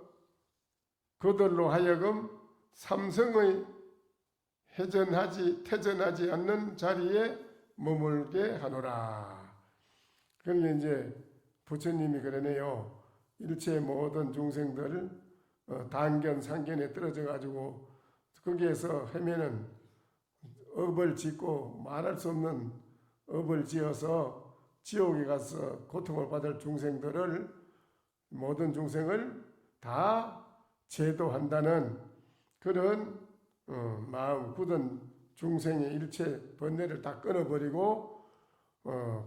그들로 하여금 삼성의 퇴전하지 않는 자리에 머물게 하노라. 그러니까 이제 부처님이 그러네요. 일체 모든 중생들 단견, 상견에 떨어져 가지고 거기에서 헤매는 업을 짓고 말할 수 없는 업을 지어서 지옥에 가서 고통을 받을 중생들을 모든 중생을 다 제도한다는 그런 마음 굳은 중생의 일체 번뇌를 다 끊어버리고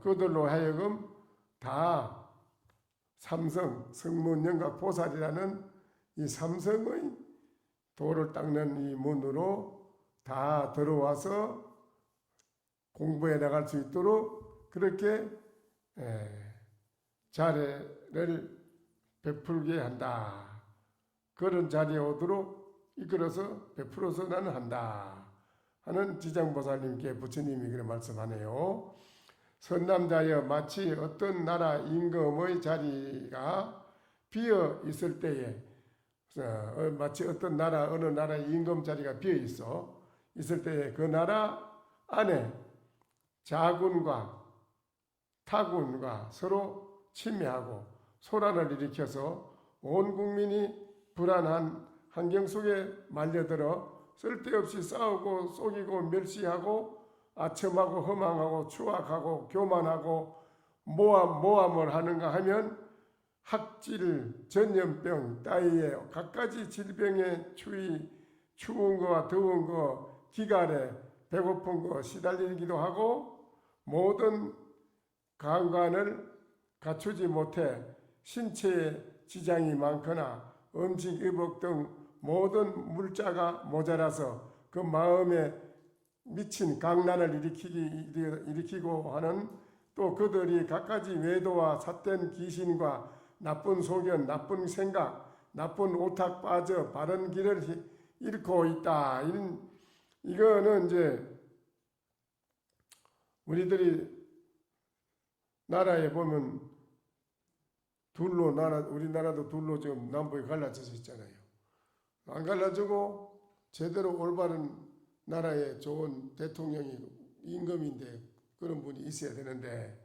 그들로 하여금 다 삼성, 성문, 영각, 보살이라는 이 삼성의 도를 닦는 이 문으로 다 들어와서 공부해 나갈 수 있도록 그렇게 자례를 베풀게 한다. 그런 자리에 오도록 이끌어서 베풀어서 나는 한다 하는 지장보살님께 부처님이 그렇게 말씀하네요. 선남자여 마치 어떤 나라 임금의 자리가 비어 있을 때에 마치 어떤 나라 어느 나라의 임금 자리가 비어 있을 때에 그 나라 안에 자군과 타군과 서로 침해하고 소란을 일으켜서 온 국민이 불안한 환경 속에 말려들어 쓸데없이 싸우고 속이고 멸시하고 아첨하고 허망하고 추악하고 교만하고 모함을 하는가 하면 학질, 전염병 따위의 갖가지 질병에 추운 거와 더운 거, 기갈에 배고픈 거 시달리기도 하고 모든 감관을 갖추지 못해 신체에 지장이 많거나 음식, 의복 등 모든 물자가 모자라서 그 마음에 미친 강난을 일으키고 하는 또 그들이 갖가지 외도와 삿된 귀신과 나쁜 소견, 나쁜 생각, 나쁜 오탁 빠져 바른 길을 잃고 있다. 이거는 이제 우리들이 나라에 보면 우리나라도 둘로 지금 남북에 갈라져서 있잖아요. 안 갈라지고 제대로 올바른 나라에 좋은 대통령이 임금인데 그런 분이 있어야 되는데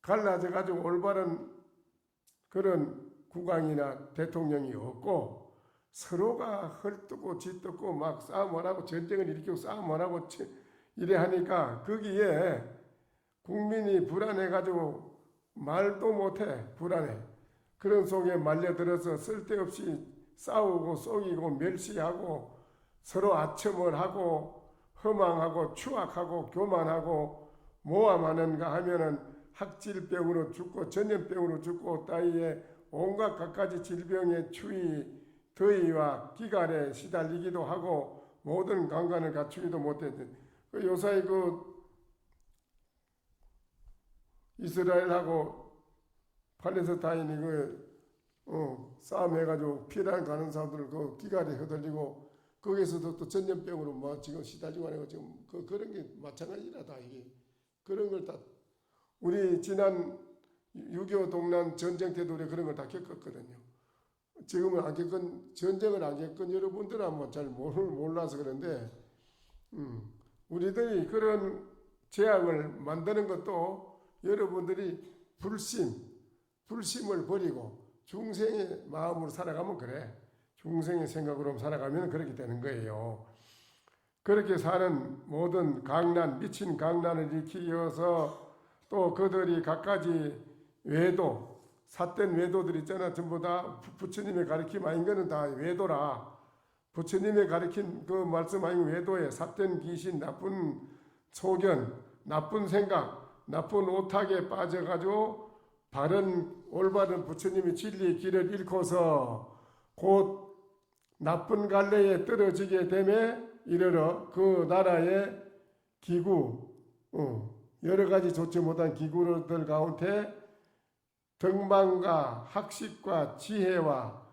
갈라져 가지고 올바른 그런 국왕이나 대통령이 없고 서로가 헐뜯고 짓뜯고 막 싸움을 하고 전쟁을 일으키고 싸움을 하고 이래 하니까 거기에 국민이 불안해 가지고 말도 못해 불안해. 그런 속에 말려들어서 쓸데없이 싸우고 속이고 멸시하고 서로 아첨을 하고 허망하고 추악하고 교만하고 모함하는가 하면은 학질병으로 죽고 전염병으로 죽고 따위에 온갖 갖가지 질병에 추위 더위와 기갈에 시달리기도 하고 모든 강간을 갖추기도 못했던 요사이 이스라엘하고 팔레스타인이 싸움해가지고 피난 가는 사람들을 그 기갈에 휘둘리고 거기에서도 또 전염병으로 뭐 지금 시달리고 하는 거 지금 그런 게 마찬가지라 다 이게 그런 걸 다 우리 지난 6.25 동란 전쟁 때도 우리 그런 걸 다 겪었거든요. 지금은 안 겪은 전쟁을 안 겪은 여러분들은 뭐 잘 몰라서 그런데 우리들이 그런 재앙을 만드는 것도 여러분들이 불심을 버리고 중생의 마음으로 살아가면 그래. 중생의 생각으로 살아가면 그렇게 되는 거예요. 그렇게 사는 모든 강난, 미친 강난을 일으키어서 또 그들이 갖가지 외도, 삿된 외도들 있잖아. 전부 다 부처님의 가르침 아닌 거는 다 외도라. 부처님의 가르친 그 말씀 아닌 외도에 삿된 귀신, 나쁜 소견, 나쁜 생각, 나쁜 오탁에 빠져가지고 바른 올바른 부처님의 진리의 길을 잃고서 곧 나쁜 갈래에 떨어지게 되매 이르러 그 나라의 기구, 여러 가지 좋지 못한 기구들 가운데 등반과 학식과 지혜와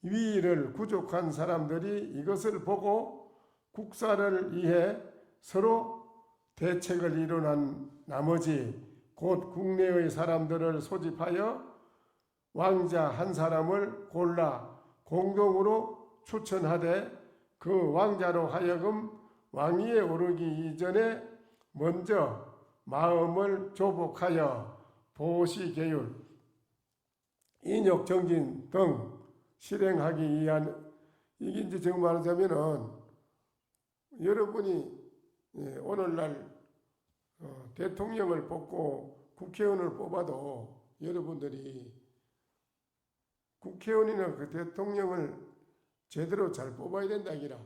위를 부족한 사람들이 이것을 보고 국사를 위해 서로 대책을 이뤄난 나머지 곧 국내의 사람들을 소집하여 왕자 한 사람을 골라 공동으로 추천하되 그 왕자로 하여금 왕위에 오르기 이전에 먼저 마음을 조복하여 보시계율, 인욕정진 등 실행하기 위한 이게 이제 지금 말하자면은 여러분이 오늘날 대통령을 뽑고 국회의원을 뽑아도 여러분들이 국회의원이나 그 대통령을 제대로 잘 뽑아야 된다 이라.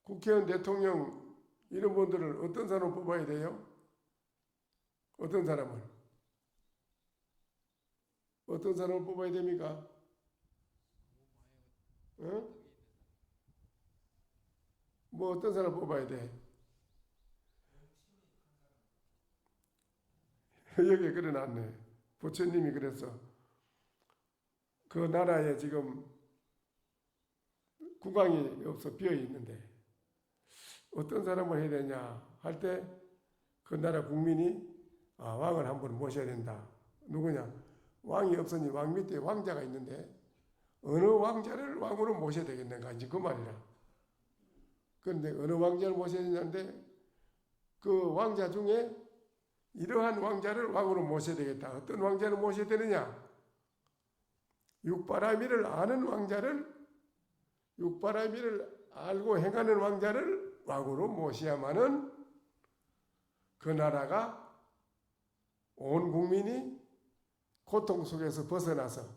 국회의원 대통령 이런 분들을 어떤 사람을 뽑아야 돼요? 어떤 사람을 뽑아야 됩니까? 뭐 어떤 사람을 뽑아야 돼? 여기에 그려놨네. 부처님이 그래서 그 나라에 지금 국왕이 없어 비어 있는데 어떤 사람을 해야 되냐 할 때 그 나라 국민이 왕을 한 분 모셔야 된다. 누구냐? 왕이 없으니 왕 밑에 왕자가 있는데 어느 왕자를 왕으로 모셔야 되겠는가 이제 그 말이라. 그런데 어느 왕자를 모셔야 되냐는데 그 왕자 중에 이러한 왕자를 왕으로 모셔야 되겠다. 어떤 왕자를 모셔야 되느냐? 육바라밀을 아는 왕자를, 육바라밀을 알고 행하는 왕자를 왕으로 모셔야만은 그 나라가 온 국민이 고통 속에서 벗어나서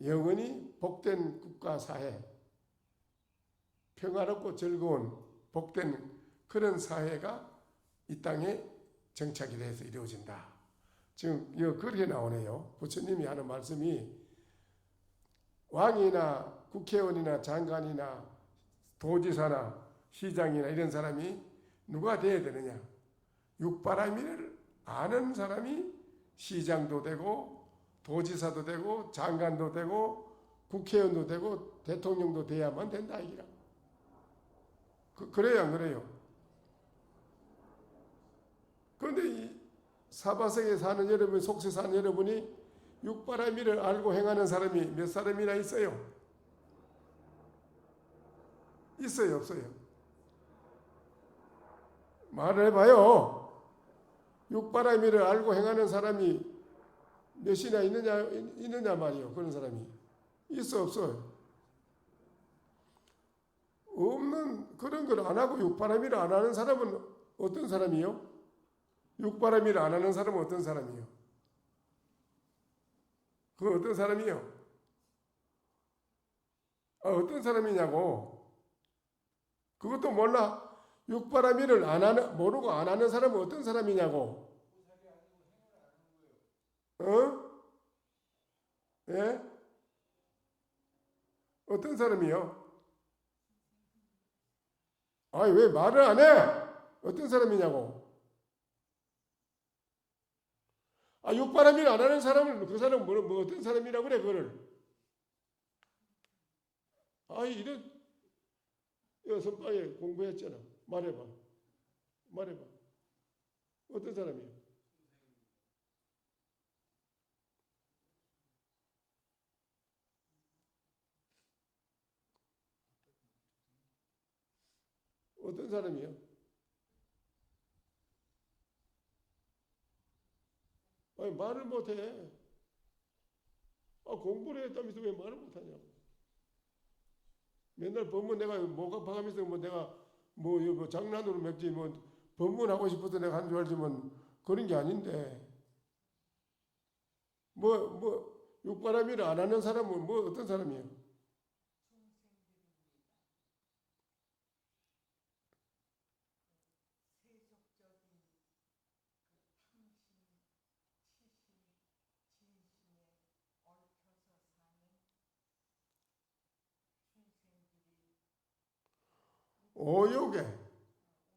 영원히 복된 국가 사회, 평화롭고 즐거운 복된 그런 사회가 이 땅에 정착이 돼서 이루어진다. 지금 이거 그렇게 나오네요. 부처님이 하는 말씀이 왕이나 국회의원이나 장관이나 도지사나 시장이나 이런 사람이 누가 돼야 되느냐? 육바라밀을 아는 사람이 시장도 되고 도지사도 되고 장관도 되고 국회의원도 되고 대통령도 돼야만 된다 이기라. 그래요 안 그래요? 그런데 이 사바sek에 사는 여러분, 속세 사는 여러분이 육바라밀을 알고 행하는 사람이 몇 사람이나 있어요? 있어요 없어요? 말을 해봐요. 육바라밀을 알고 행하는 사람이 몇이나 있느냐 말이요. 그런 사람이 있어 없어요? 없는 그런 걸 안 하고 육바라밀을 안 하는 사람은 어떤 사람이요? 육바라밀을 안 하는 사람은 어떤 사람이요? 그건 어떤 사람이요? 어떤 사람이냐고. 그것도 몰라. 육바라밀을 안 하는, 모르고 안 하는 사람은 어떤 사람이냐고. 예? 어떤 사람이요? 아니 왜 말을 안 해? 어떤 사람이냐고. 육바라밀 안 하는 사람은 그 사람은 뭐 어떤 사람이라고 그래 그거를. 이런 선방에 공부했잖아. 말해봐. 어떤 사람이야? 어떤 사람이야? 말을 못해. 공부를 했다면서 왜 말을 못하냐고. 맨날 법문 내가 뭐가 봐가면서 내가 뭐 장난으로 맺지 법문 하고 싶어서 내가 한 줄 알지만 그런 게 아닌데 육바라밀을 안 하는 사람은 어떤 사람이에요?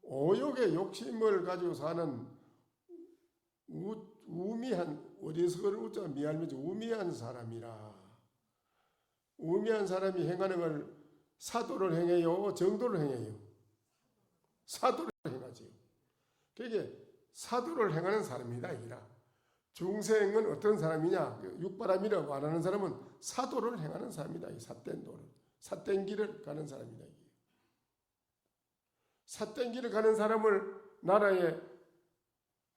오욕의 욕심을 가지고 사는 우미한, 어디서 우자 미알미죠. 우미한 사람이라. 우미한 사람이 행하는 걸 사도를 행해요? 정도를 행해요? 사도를 행하지요. 그게 사도를 행하는 사람이다 이라. 중생은 어떤 사람이냐? 육바라밀이라고 안 하는 사람은 사도를 행하는 사람이다. 삿된 도를, 삿된 길을 가는 사람이다. 삿된 길을 가는 사람을 나라의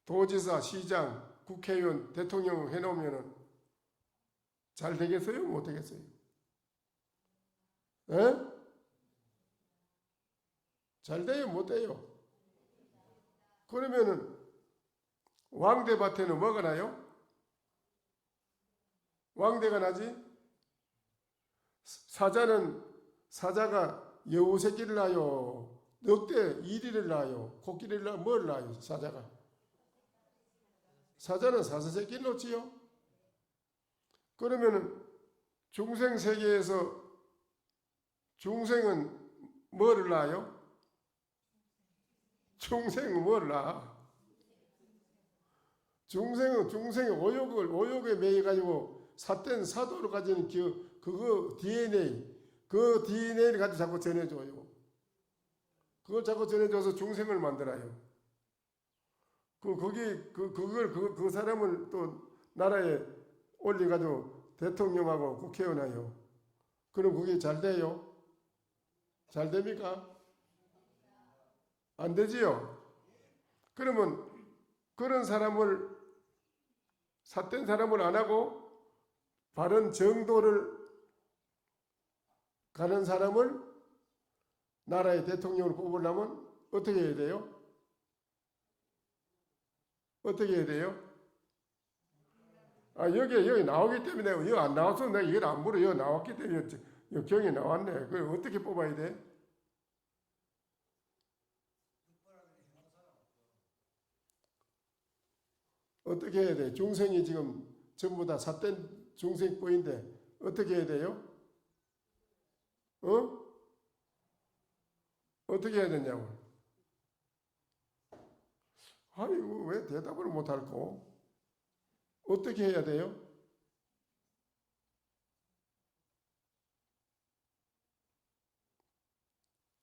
도지사, 시장, 국회의원, 대통령 해놓으면 잘 되겠어요? 못 되겠어요? 잘 돼요? 못 돼요? 그러면은 왕대밭에는 뭐가 나요? 왕대가 나지? 사자가 여우 새끼를 낳아요? 늑대 이리를 낳아요? 코끼리를 낳아요? 뭘 낳아요? 사자는 사자 새끼를 낳지요? 그러면은 중생 세계에서 중생은 뭐를 낳아요? 중생은 뭘 낳아? 중생의 오욕에 매여 가지고 삿된 사도로 가지는 그거 DNA, 그 DNA를 가지고 자꾸 전해줘요. 그걸 자꾸 전해줘서 중생을 만들어요. 그 사람을 또 나라에 올려가지고 대통령하고 국회의원하요. 그럼 그게 잘 돼요? 잘 됩니까? 안 되지요? 그러면 그런 사람을, 삿된 사람을 안 하고 바른 정도를 가는 사람을 나라의 대통령으로 뽑으려면 어떻게 해야 돼요? 어떻게 해야 돼요? 여기 나오기 때문에, 여기 안 나와서 내가 이걸 안 물어. 여기 나왔기 때문에, 여기 경에 나왔네. 그럼 어떻게 뽑아야 돼? 어떻게 해야 돼? 중생이 지금 전부 다 삿된 중생보인데 어떻게 해야 돼요? 어? 어떻게 해야 되냐고. 아이고, 왜 대답을 못할꼬? 어떻게 해야 돼요?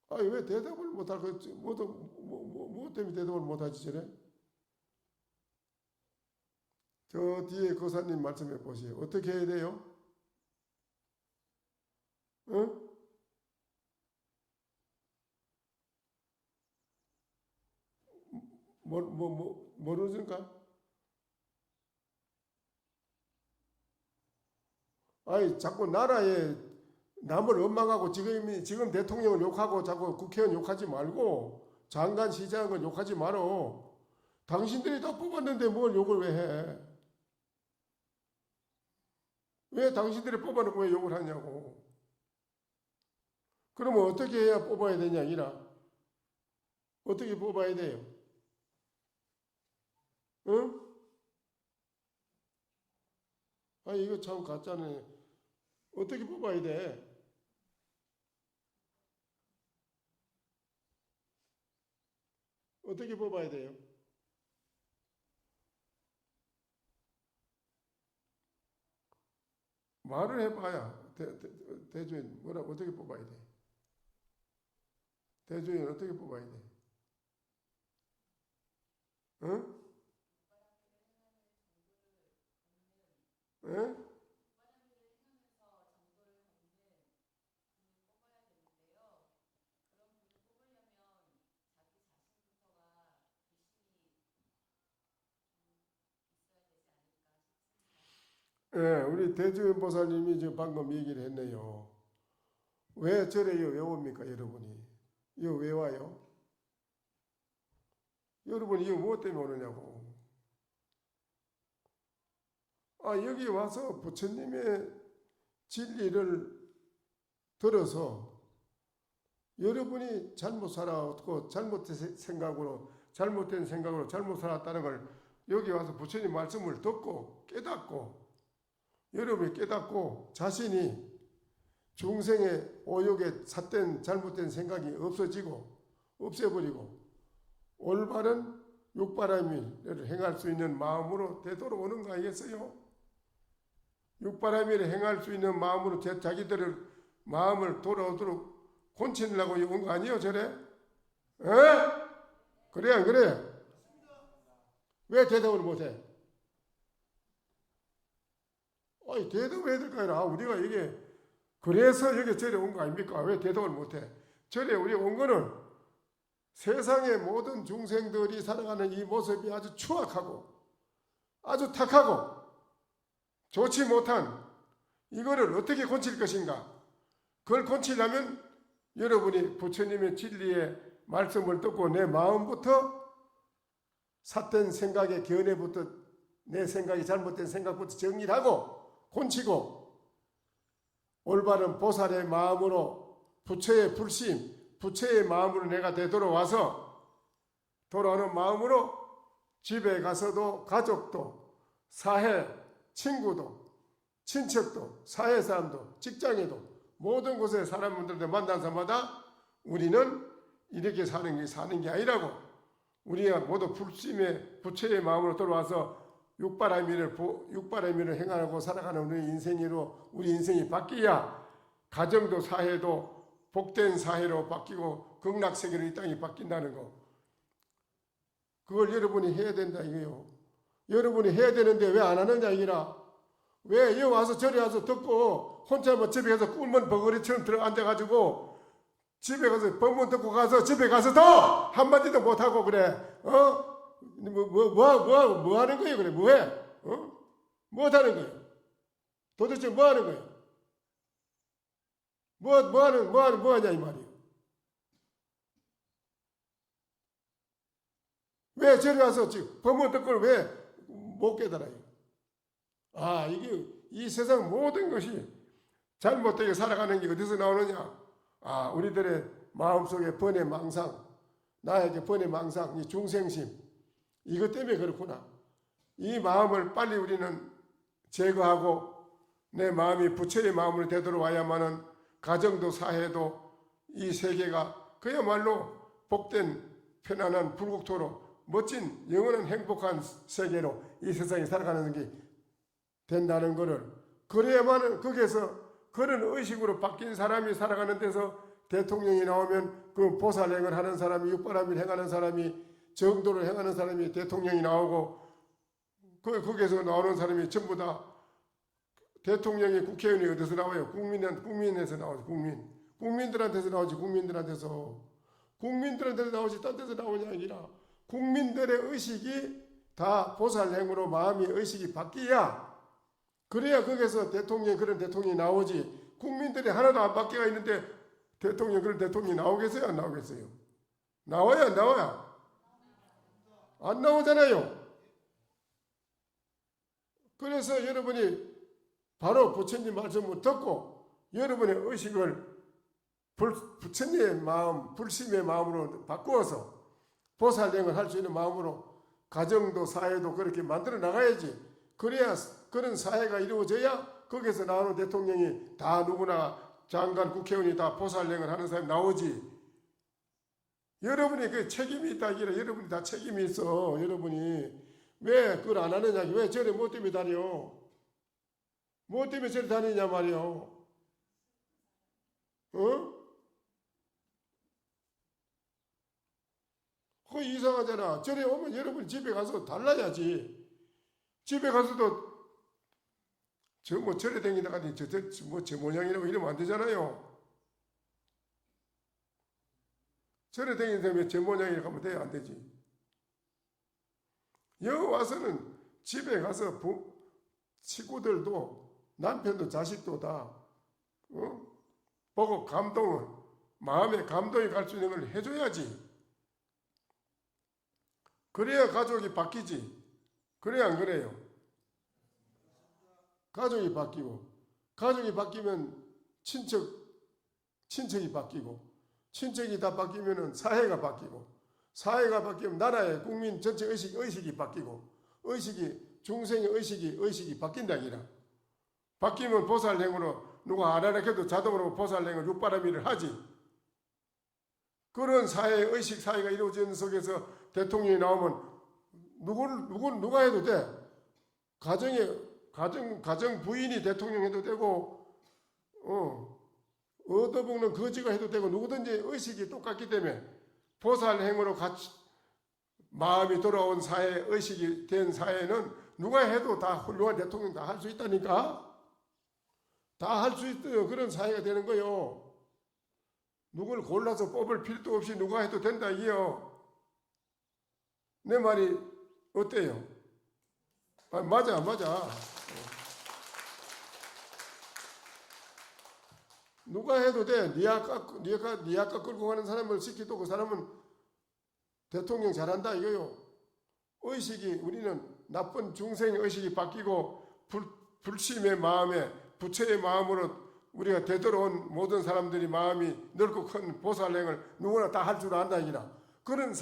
아니, 왜 대답을 못할꼬? 뭐 때문에 대답을 못하지, 저래? 저 뒤에 거사님 말씀해 보세요. 어떻게 해야 돼요? 어? 모르니까? 아니, 자꾸 나라에 남을 원망하고 지금 대통령을 욕하고 자꾸 국회의원 욕하지 말고 장관 시장을 욕하지 말어. 당신들이 다 뽑았는데 뭘 욕을 왜 해? 왜 당신들이 뽑아놓고 왜 욕을 하냐고. 그러면 어떻게 해야 뽑아야 되냐, 이라. 어떻게 뽑아야 돼요? 응? 아, 이거 참 가짜네. 어떻게 뽑아야 돼? 어떻게 뽑아야 돼요? 말을 해봐야 대주인 뭐라고 어떻게 뽑아야 돼? 대주인 어떻게 뽑아야 돼? 응? 응? 예, 우리 대주인 보살님이 지금 방금 얘기를 했네요. 왜 절에 외웁니까, 여러분이? 이거 왜 와요? 여러분, 이거 무엇 때문에 오느냐고. 여기 와서 부처님의 진리를 들어서 여러분이 잘못 살아왔고 잘못된 생각으로 잘못 살았다는 걸 여기 와서 부처님 말씀을 듣고 깨닫고, 여러분이 깨닫고 자신이 중생의 오욕에 삿된 잘못된 생각이 없애버리고 올바른 육바라밀을 행할 수 있는 마음으로 되돌아오는 거 아니겠어요? 육바라밀을 행할 수 있는 마음으로 자기들을 마음을 돌아오도록 곤치려고 온 거 아니에요, 저래? 에? 그래, 안 그래? 왜 대답을 못해? 아니, 대답을 해야 될 거 아니라, 우리가 이게, 그래서 여기 절에 온 거 아닙니까? 왜 대답을 못해? 절에 우리 온 거는 세상의 모든 중생들이 살아가는 이 모습이 아주 추악하고, 아주 탁하고, 좋지 못한 이거를 어떻게 고칠 것인가? 그걸 고치려면 여러분이 부처님의 진리의 말씀을 듣고 내 마음부터 삿된 생각의 견해부터 내 생각이 잘못된 생각부터 정리를 하고 고치고 올바른 보살의 마음으로 부처의 불심, 부처의 마음으로 내가 되돌아와서 돌아오는 마음으로 집에 가서도 가족도 사회, 친구도 친척도 사회 사람도 직장에도 모든 곳에 사람들을 만난 사람마다 우리는 이렇게 사는 게 아니라고, 우리가 모두 불심의 부처의 마음으로 돌아와서 육바라밀을 행하고 살아가는 우리 인생으로 우리 인생이 바뀌어야 가정도 사회도 복된 사회로 바뀌고 극락세계로 이 땅이 바뀐다는 거. 그걸 여러분이 해야 된다 이거요. 여러분이 해야 되는데 왜 안 하느냐 이기라. 왜 여기 와서 저리 와서 듣고 혼자 뭐 집에 가서 꿀먼 버거리처럼 들어 앉아가지고 집에 가서 법문 듣고 가서 집에 가서 더 한마디도 못하고 그래. 뭐 하는 거예요 그래. 뭐해? 뭐 하는 거예요? 도대체 뭐 하는 거예요? 뭐 하냐 이 말이에요. 왜 저리 와서 지금 법문 듣고 왜 못 깨달아요? 이게 이 세상 모든 것이 잘못되게 살아가는 게 어디서 나오느냐? 우리들의 마음속에 번뇌 망상, 나에게 번뇌 망상, 이 중생심, 이것 때문에 그렇구나. 이 마음을 빨리 우리는 제거하고 내 마음이 부처의 마음으로 되돌아와야만은 가정도 사회도 이 세계가 그야말로 복된 편안한 불국토로 멋진 영원한 행복한 세계로 이 세상이 살아가는 게 된다는 것을, 그래야만은 거기에서 그런 의식으로 바뀐 사람이 살아가는 데서 대통령이 나오면 그 보살행을 하는 사람이, 육바람일 행하는 사람이, 정도를 행하는 사람이 대통령이 나오고, 거기에서 나오는 사람이 전부 다 대통령이 국회의원이 어디서 나와요? 국민에서 나오지. 국민들한테서 나오지. 국민들한테서 나오지. 딴 데서 나오냐 아니라 국민들의 의식이 다 보살행으로 마음이 의식이 바뀌어야, 그래야 거기서 그런 대통령이 나오지. 국민들이 하나도 안 바뀌어 있는데 그런 대통령이 나오겠어요? 안 나오겠어요? 나와야 안 나와야? 안 나오잖아요. 그래서 여러분이 바로 부처님 말씀을 듣고 여러분의 의식을 부처님의 마음, 불심의 마음으로 바꾸어서 보살행을 할 수 있는 마음으로 가정도 사회도 그렇게 만들어 나가야지. 그래야 그런 사회가 이루어져야 거기서 나오는 대통령이 다 누구나 장관, 국회의원이 다 보살행을 하는 사람이 나오지. 여러분이 그 책임이 있다 하기라. 여러분이 다 책임이 있어. 여러분이 왜 그걸 안 하느냐. 왜 저래 뭐 때문에 다녀. 뭐 때문에 저래 다니냐 말이요. 그거 이상하잖아. 저래 오면 여러분 집에 가서 달라야지. 집에 가서도 저 뭐 저래 댕기다가 저 모양이라고 이러면 안 되잖아요. 저래 댕기다면 제 모양이라고 하면 돼야 안 되지. 여기 와서는 집에 가서 친구들도 남편도 자식도 다 보고 마음에 감동이 갈 수 있는 걸 해줘야지. 그래야 가족이 바뀌지. 그래야 안 그래요? 가족이 바뀌면 친척이 바뀌고, 친척이 다 바뀌면은 사회가 바뀌고, 사회가 바뀌면 나라의 국민 전체 의식이 바뀌고, 중생의 의식이 바뀐다기라. 바뀌면 보살행으로 누가 알아라해도 자동으로 보살행을 육바라밀을 하지. 그런 사회가 이루어지는 속에서 대통령이 나오면 누가 해도 돼. 가정 부인이 대통령 해도 되고, 얻어먹는 거지가 해도 되고, 누구든지 의식이 똑같기 때문에 보살행으로 같이 마음이 돌아온 의식이 된 사회는 누가 해도 다 훌륭한 대통령 다 할 수 있다니까. 다 할 수 있어요. 그런 사회가 되는 거요. 누굴 골라서 뽑을 필요도 없이 누가 해도 된다 이요. 내 말이 어때요? 맞아. 누가 해도 돼. 니 아까 끌고 가는 사람을 시키도 그 사람은 대통령 잘한다 이거요. 우리는 나쁜 중생 의식이 바뀌고 불심의 마음에 부처의 마음으로 우리가 되돌아온 모든 사람들이 마음이 넓고 큰 보살행을 누구나 다 할 줄 안다 이기라. 그런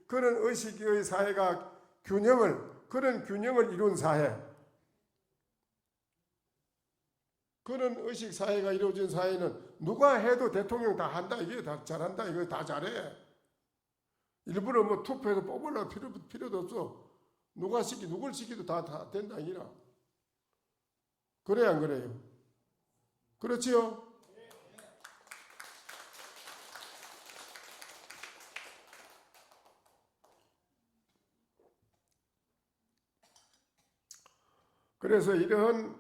그런 의식의 사회가 그런 균형을 이룬 사회, 그런 의식 사회가 이루어진 사회는 누가 해도 대통령 다 한다. 이게 다 잘한다. 이거 다 잘해. 일부러 뭐 투표해서 뽑으려고 필요도 없어. 누굴 시키도 다 된다. 이라. 그래야 안 그래요? 그렇지요? 그래서 이러한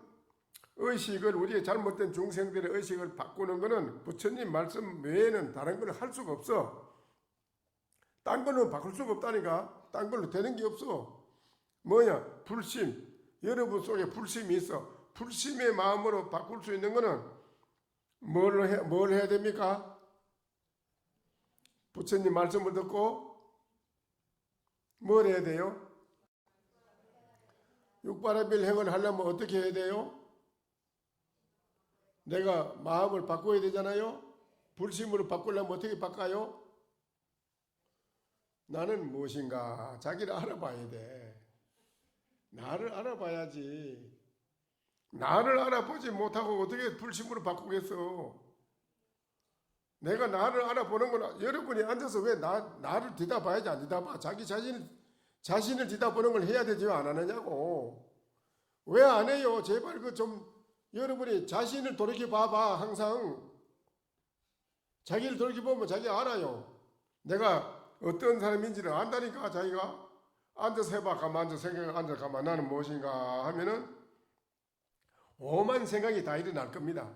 의식을, 우리의 잘못된 중생들의 의식을 바꾸는 것은 부처님 말씀 외에는 다른 걸 할 수가 없어. 딴 걸로 바꿀 수가 없다니까. 딴 걸로 되는 게 없어. 뭐냐? 불심. 여러분 속에 불심이 있어. 불심의 마음으로 바꿀 수 있는 것은 뭘 해야 됩니까? 부처님 말씀을 듣고 뭘 해야 돼요? 육바라밀 행을 하려면 어떻게 해야 돼요? 내가 마음을 바꿔야 되잖아요. 불심으로 바꾸려면 어떻게 바꿔요? 나는 무엇인가? 자기를 알아봐야 돼. 나를 알아봐야지. 나를 알아보지 못하고 어떻게 불심으로 바꾸겠어? 내가 나를 알아보는 건, 여러분이 앉아서 왜 나를 뒤다봐야지 안 뒤다봐? 자기 자신을 뒤다보는 걸 해야 되지 왜 안 하느냐고. 왜 안 해요? 제발 여러분이 자신을 돌이켜봐봐. 항상 자기를 돌이켜보면 자기 알아요. 내가 어떤 사람인지를 안다니까. 자기가 앉아서 해봐. 가만 앉아서 생각을 앉아서 가만 나는 무엇인가 하면은 오만 생각이 다 일어날 겁니다.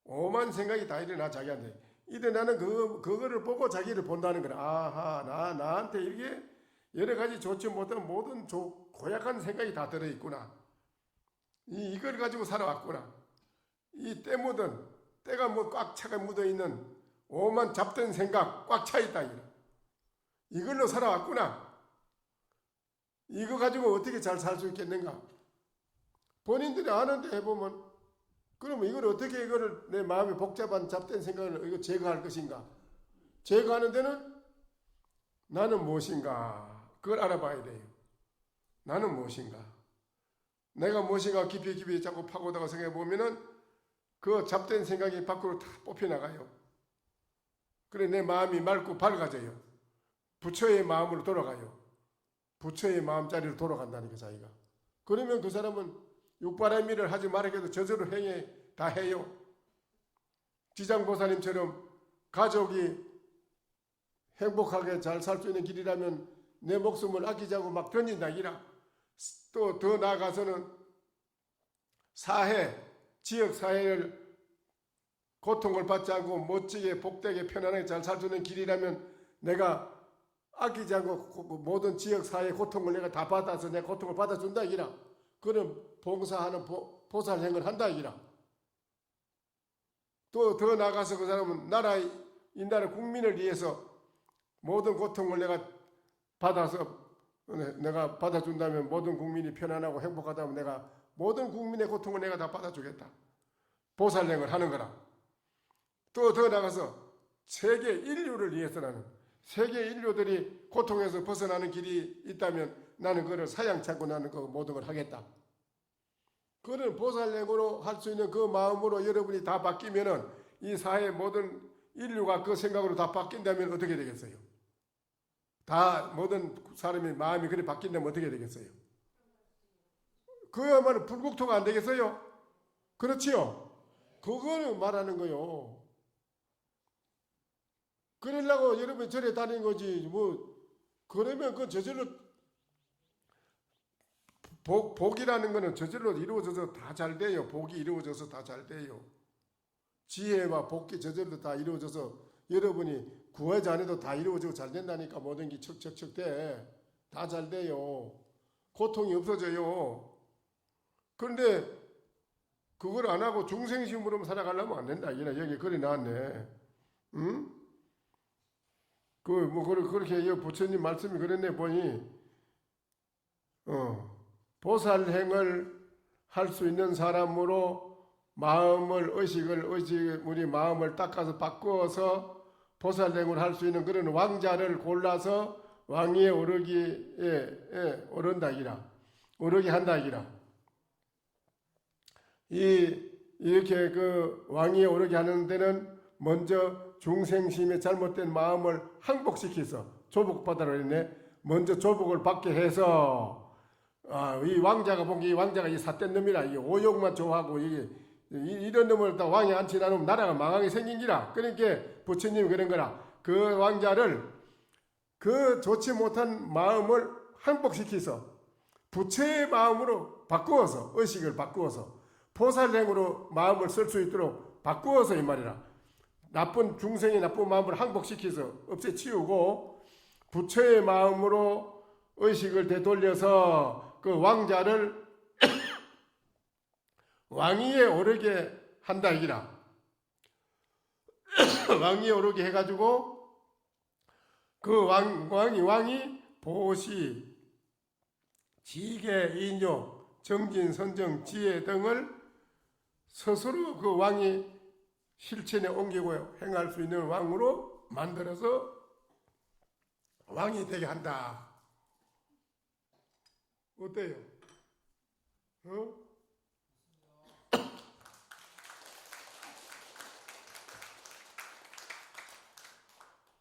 오만 생각이 다 일어나 자기한테. 이때 나는 그거를 보고 자기를 본다는 거야. 아하, 나한테 이게 여러 가지 좋지 못한 모든 고약한 생각이 다 들어있구나. 이걸 가지고 살아왔구나. 이 때 묻은, 때가 꽉 차게 묻어있는 오만 잡된 생각 꽉 차있다. 이걸로 살아왔구나. 이거 가지고 어떻게 잘 살 수 있겠는가? 본인들이 아는데 해보면, 그러면 이걸 어떻게 내 마음에 복잡한 잡된 생각을 이거 제거할 것인가? 제거하는 데는 나는 무엇인가? 그걸 알아봐야 돼요. 나는 무엇인가? 내가 무엇인가 깊이 자꾸 파고다가 생각해 보면은 그 잡된 생각이 밖으로 다 뽑혀나가요. 그래 내 마음이 맑고 밝아져요. 부처의 마음으로 돌아가요. 부처의 마음자리로 돌아간다니까 자기가. 그러면 그 사람은 육바라밀을 하지 말아도 저절로 다 해요. 지장보살님처럼 가족이 행복하게 잘 살 수 있는 길이라면 내 목숨을 아끼자고 막 던진다 이라. 또 더 나아가서는 지역 사회를 고통을 받지 않고 멋지게 복되게 편안하게 잘 살 수 있는 길이라면 내가 아끼지 않고 모든 지역 사회의 고통을 내가 다 받아서 내 고통을 받아준다 이라. 그런 봉사하는 보살행을 한다 이라. 또 더 나아가서 그 사람은 이 나라 국민을 위해서 모든 고통을 내가 받아준다면 모든 국민이 편안하고 행복하다면 내가 모든 국민의 고통을 내가 다 받아주겠다. 보살행을 하는 거라. 또 더 나가서 세계 인류를 위해서라는 세계 인류들이 고통에서 벗어나는 길이 있다면 나는 그걸 사양찮고 나는 그 모든 걸 하겠다. 그런 보살행으로 할 수 있는 그 마음으로 여러분이 다 바뀌면은 이 사회 모든 인류가 그 생각으로 다 바뀐다면 어떻게 되겠어요? 다 모든 사람의 마음이 그렇게 바뀐다면 어떻게 되겠어요? 그야말로 불국토가 안 되겠어요? 그렇지요? 그거는 말하는 거요. 그러려고 여러분이 절에 다니는 거지. 그러면 그 저절로 복이라는 거는 저절로 이루어져서 다 잘 돼요. 복이 이루어져서 다 잘 돼요. 지혜와 복이 저절로 다 이루어져서 여러분이 구하지 않아도 다 이루어지고 잘 된다니까. 모든 게 척척척 돼. 다 잘 돼요. 고통이 없어져요. 그런데 그걸 안 하고 중생심으로 살아가려면 안 된다. 여기 글이 나왔네. 응? 그렇게 부처님 말씀이 그랬네 보니. 보살행을 할 수 있는 사람으로 우리 마음을 닦아서 바꾸어서 보살행을 할 수 있는 그런 왕자를 골라서 왕위에 오르게 한다기라. 이렇게 그 왕위에 오르게 하는 데는 먼저 중생심의 잘못된 마음을 항복시켜서 조복받으라 그랬네. 먼저 조복을 받게 해서 이 왕자가 본 게 이 왕자가 이 삿된 놈이라. 이 오욕만 좋아하고 이런 놈을 다 왕에 앉히 나누면 나라가 망하게 생긴기라. 그러니까 부처님이 그런 거라. 그 왕자를 그 좋지 못한 마음을 항복시켜서 부처의 마음으로 바꾸어서 의식을 바꾸어서 보살행으로 마음을 쓸 수 있도록 바꾸어서 이 말이라. 나쁜 중생의 나쁜 마음을 항복시켜서 없애치우고 부처의 마음으로 의식을 되돌려서 그 왕자를 왕위에 오르게 한다 이기라. 왕위에 오르게 해가지고 그 왕이 보시, 지계, 인요, 정진, 선정, 지혜 등을 스스로 그 왕이 실천에 옮기고 행할 수 있는 왕으로 만들어서 왕이 되게 한다. 어때요?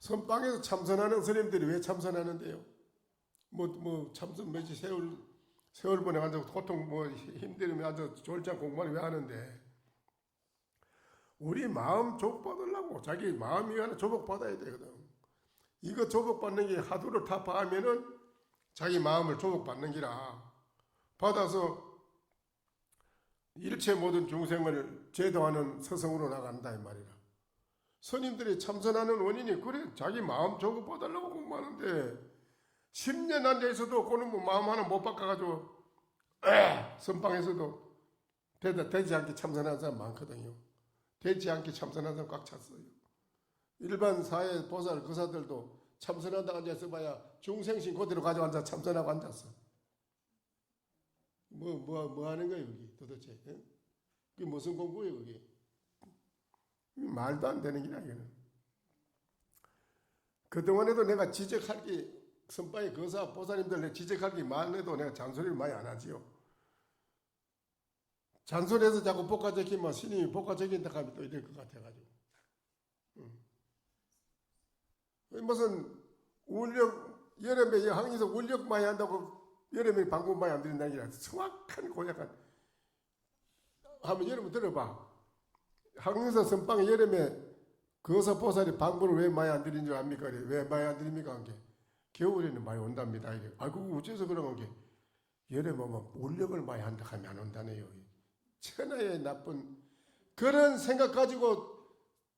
선방에서 참선하는 스님들이 왜 참선하는데요? 참선 며칠 세월 보내 앉아 고통 힘들면 앉아 졸장 공부를 왜 하는데? 우리 마음 조복받으려고 자기 마음이 하나 조복받아야 되거든. 이거 조복받는 게 하두를 타파하면은 자기 마음을 조복받는 기라. 받아서 일체 모든 중생을 제도하는 서성으로 나간다 이 말이라. 스님들이 참선하는 원인이 그래. 자기 마음 조복받으려고 공부하는데 10년 앉아있어도 그는 뭐 마음 하나 못 바꿔가지고 선방에서도 되지 않게 참선하는 사람 많거든요. 되지 않게 참선하는 사람 꽉 찼어요. 일반 사회 보살 거사들도 참선한다 앉아서 봐야 중생신 그대로 가지고 앉아 참선하고 앉았어. 뭐 하는 거예요 여기 도대체? 그게 무슨 공부예요 그게? 말도 안 되는 기라 이거는. 그동안에도 내가 지적할 게 선방의 거사 보살님들 내 지적할 게 많아도 내가 잔소리를 많이 안 하지요. 잔소리해서 자꾸 복화적이면 스님이 복화적인다 하면 또 이럴 것 같아가지고. 무슨 울력 여름에 항에서 울력 많이 한다고 여름에 방구 많이 안 드린다는 게 아니라 정확한 고약한 한번 여러분 들어봐. 항에서 선방에 여름에 거사 보살이 방구를 왜 많이 안 드린 줄 압니까? 왜 많이 안 드립니까? 한 게 겨울에는 많이 온답니다. 이게 아이고 어째서 그런 게 여름에 오면 울력을 많이 한다 하면 안 온다네요. 천하의 나쁜 그런 생각 가지고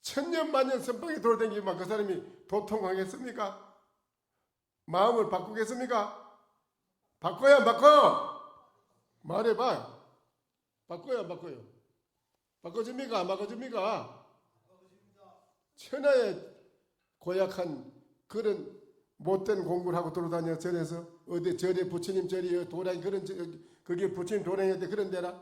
천년만년 선방에 돌아다니면 그 사람이 도통하겠습니까? 마음을 바꾸겠습니까? 바꿔야 안 바꿔? 말해봐. 바꿔야 안 바꿔요? 바꿔줍니까? 안 바꿔줍니까? 천하의 고약한 그런 못된 공부를 하고 돌아다녀 절에서 어디 절에 부처님 절이 도량이 그런 그게 부처님 도량인데 그런 데라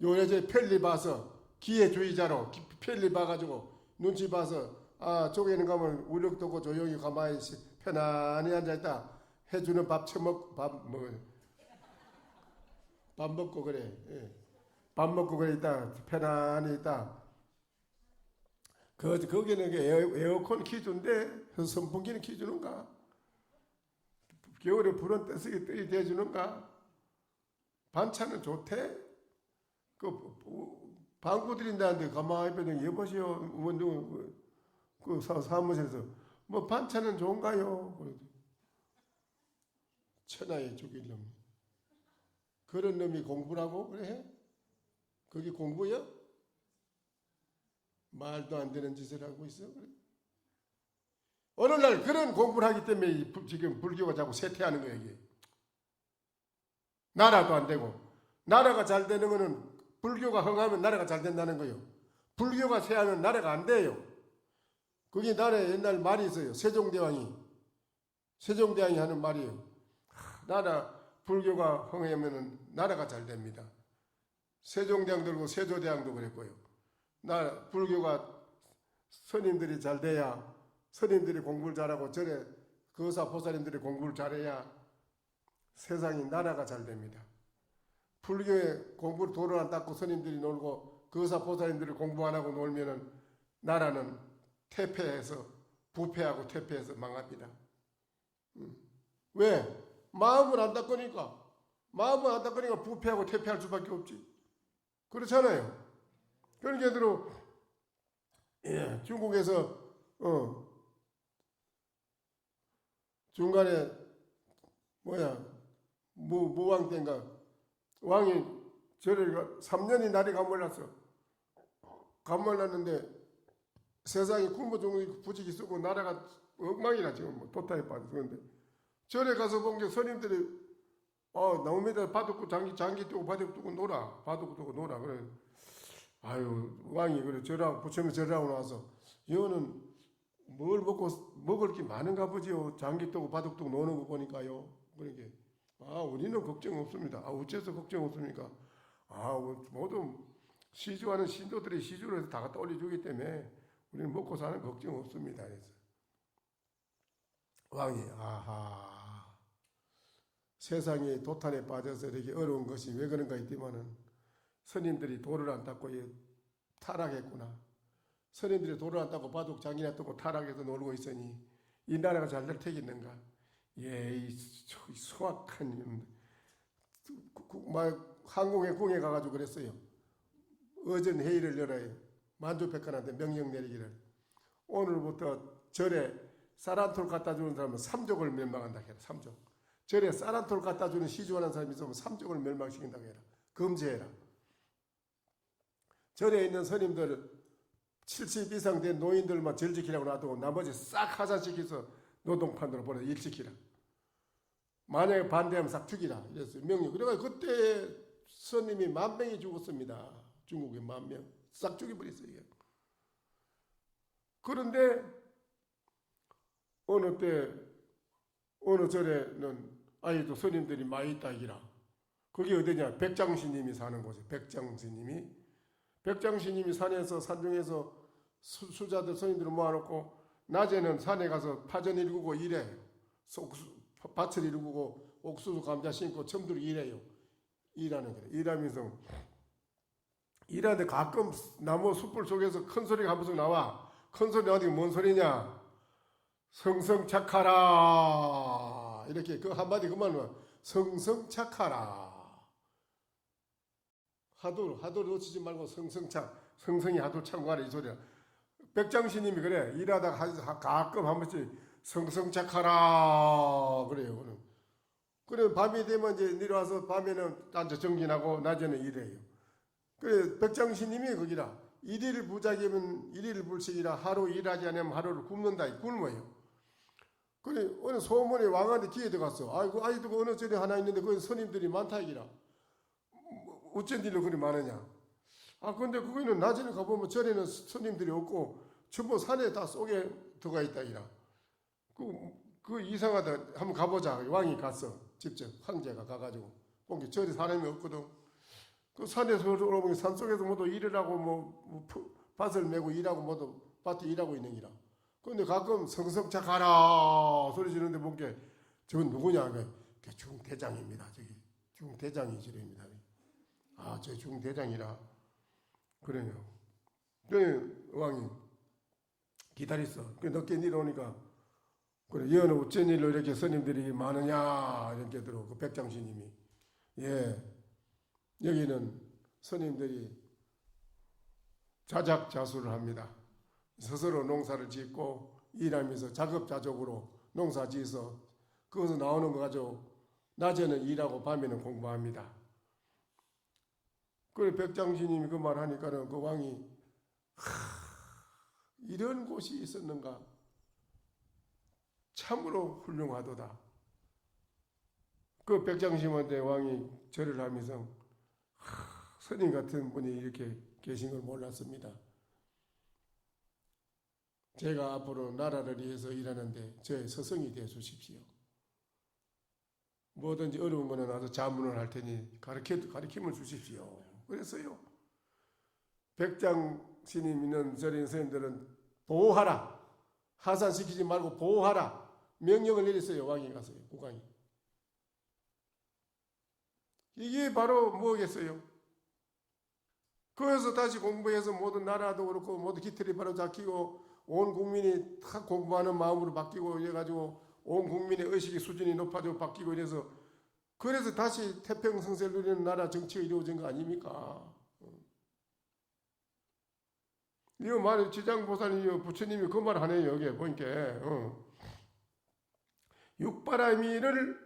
요새 편리 봐서 기회주의자로 편리 봐가지고 눈치 봐서 저기에는 가면 우력도 없고 조용히 가만히 편안히 앉아있다 해주는 밥 먹고 그래. 예. 밥 먹고 그래 있다 편안히 있다. 거기는 에어컨 키주인데 선풍기는 키주는가? 겨울에 불은 뜨쓰기 뜨이 대주는가? 반찬은 좋대? 방구 드린다는데 가만히 보니 여보시오 그 사무실에서 뭐 반찬은 좋은가요? 천하에 죽일 놈. 그런 놈이 공부라고 그래? 그게 공부야? 말도 안 되는 짓을 하고 있어. 그래? 어느 날 그런 공부를 하기 때문에 지금 불교가 자꾸 쇠퇴하는 거야 이게. 나라도 안 되고 나라가 잘 되는 거는 불교가 흥하면 나라가 잘 된다는 거예요. 불교가 쇠하면 나라가 안 돼요. 그게 나라에 옛날 말이 있어요. 세종대왕이 하는 말이에요. 불교가 흥하면 나라가 잘 됩니다. 세종대왕도 그렇고 세조대왕도 그랬고요. 불교가 스님들이 잘 돼야 스님들이 공부를 잘하고 절에 거사 보살님들이 공부를 잘해야 세상이 나라가 잘 됩니다. 불교에 공부를 도를 안 닦고 스님들이 놀고 거사 보살님들이 공부 안 하고 놀면은 나라는 퇴폐해서 부패하고 퇴폐해서 망합니다. 왜? 마음을 안 닦으니까 부패하고 퇴폐할 수밖에 없지. 그렇잖아요. 그러니까 예를 중국에서 중간에 무왕 때인가 왕이 절을 3년이 날이 가물났어. 가물났는데 세상에 군부종이 부지기 쓰고 나라가 엉망이라 지금 뭐 도타에 빠져. 그런데 절에 가서 본 게 스님들이 나무 밑에 바둑 장기 두고 바둑 두고 놀아. 바둑 두고 놀아. 그래. 아유 왕이 그래 절하고 부처님 절하고 나와서 여는 뭘 먹을 게 많은가 보지요. 장기 두고 바둑 두고 노는 거 보니까요. 그러니까 우리는 걱정 없습니다. 어째서 걱정 없습니까? 모두 시주하는 신도들이 시주를 해서 다 갖다 올려주기 때문에 우리는 먹고 사는 걱정 없습니다. 그래서 왕이 세상이 도탄에 빠져서 이렇게 어려운 것이 왜 그런가 했더니만은 스님들이 도를 안 닦고 타락했구나. 스님들이 도를 안 닦고 바둑 장기나 뜨고 타락해서 놀고 있으니 이 나라가 잘 될 테겠는가? 이 소악한 항공에 궁에 가가지고 그랬어요. 어전 회의를 열어요. 만주백관한테 명령 내리기를 오늘부터 절에 쌀한톨 갖다 주는 사람은 삼족을 멸망한다 해라. 삼족. 절에 쌀한톨 갖다 주는 시주하는 사람이 있으면 삼족을 멸망시킨다고 해라. 금지해라. 절에 있는 스님들 70 이상 된 노인들만 절 지키라고 놔두고 나머지 싹 하산시켜서 노동판으로 보내 일 지키라. 만약에 반대하면 싹 죽이라. 이랬어요. 명령. 그래가 그때 스님이 10,000명이 죽었습니다. 중국에 10,000명. 싹 죽여버렸어요. 그런데 어느 절에는 아이도 스님들이 많이 있다 이기라. 그게 어디냐? 백장스님이 사는 곳이에요. 백장스님이 산에서 산중에서 수자들 스님들을 모아놓고 낮에는 산에 가서 파전 일구고 일해요. 밭을 일구고 옥수수 감자 심고 첨들 일해요. 일하는 거예요. 일하면서 일하는데 가끔 나무 숯불 속에서 큰 소리가 한 번씩 나와. 큰 소리 나오는 게 뭔 소리냐? 성성착하라. 이렇게 그 한마디 그만 성성착하라. 하도 놓치지 말고 성성이 하도 참고하라 이 소리야. 백장스님이 그래. 일하다가 가끔 한 번씩 성성착하라 그래요. 그래 밤이 되면 이제 내려와서 밤에는 앉아 정진하고 낮에는 일해요. 그래 백장스님이 거기라. 일일 부작이면 일일 불식이라. 하루 일하지 않으면 하루를 굶는다. 굶어요. 그래 어느 소문에 왕한테 기회 들어갔어. 아이도 그 어느 절에 하나 있는데 거기 스님들이 많다 이기라. 어쩐 일로 그리 많으냐. 근데 거기는 낮에는 가보면 절에는 스님들이 없고 전부 산에 다 속에 들어가 있다 이라. 그 이상하다. 한번 가보자. 왕이 갔어. 직접 황제가 가가지고 보니까 절에 사람이 없거든. 그 산에서 올라오면 산속에서 모두 일을 하고 밭을 메고 일하고 모두 밭에 일하고 있는 기라. 그런데 가끔 성성착하라 소리 지르는데 보니까 저건 누구냐? 그 중대장입니다. 저기 중대장이시랍니다. 저 중대장이라 그래요. 그 왕이 기다렸어. 그 늦게 내려오니까 그래 여는 어쩐 일로 이렇게 스님들이 많으냐 이렇게 들어. 그 백장스님이 여기는 스님들이 자작자수를 합니다. 스스로 농사를 짓고 일하면서 자급자족으로 농사 지어서 그것을 나오는 거 가지고 낮에는 일하고 밤에는 공부합니다. 그래 백장스님이 그 말 하니까는 그 왕이 이런 곳이 있었는가? 참으로 훌륭하도다. 그 백장스님한테 왕이 절을 하면서 스님 같은 분이 이렇게 계신 걸 몰랐습니다. 제가 앞으로 나라를 위해서 일하는데 저의 서성이 되어 주십시오. 뭐든지 어려운 거는 와서 자문을 할 테니 가르침을 주십시오. 그랬어요. 백장스님 있는 절인 스님들은 보호하라. 하산시키지 말고 보호하라. 명령을 내렸어요. 왕이 가서요. 국왕이. 이게 바로 뭐겠어요? 그래서 다시 공부해서 모든 나라도 그렇고 모든 기틀이 바로 잡히고 온 국민이 다 공부하는 마음으로 바뀌고 이래가지고 온 국민의 의식의 수준이 높아지고 바뀌고 이래서 그래서 다시 태평성세를 누리는 나라 정치가 이루어진 거 아닙니까? 이거 말해 지장보살이 부처님이 그 말 하네요. 여기에 보니까 육바라밀을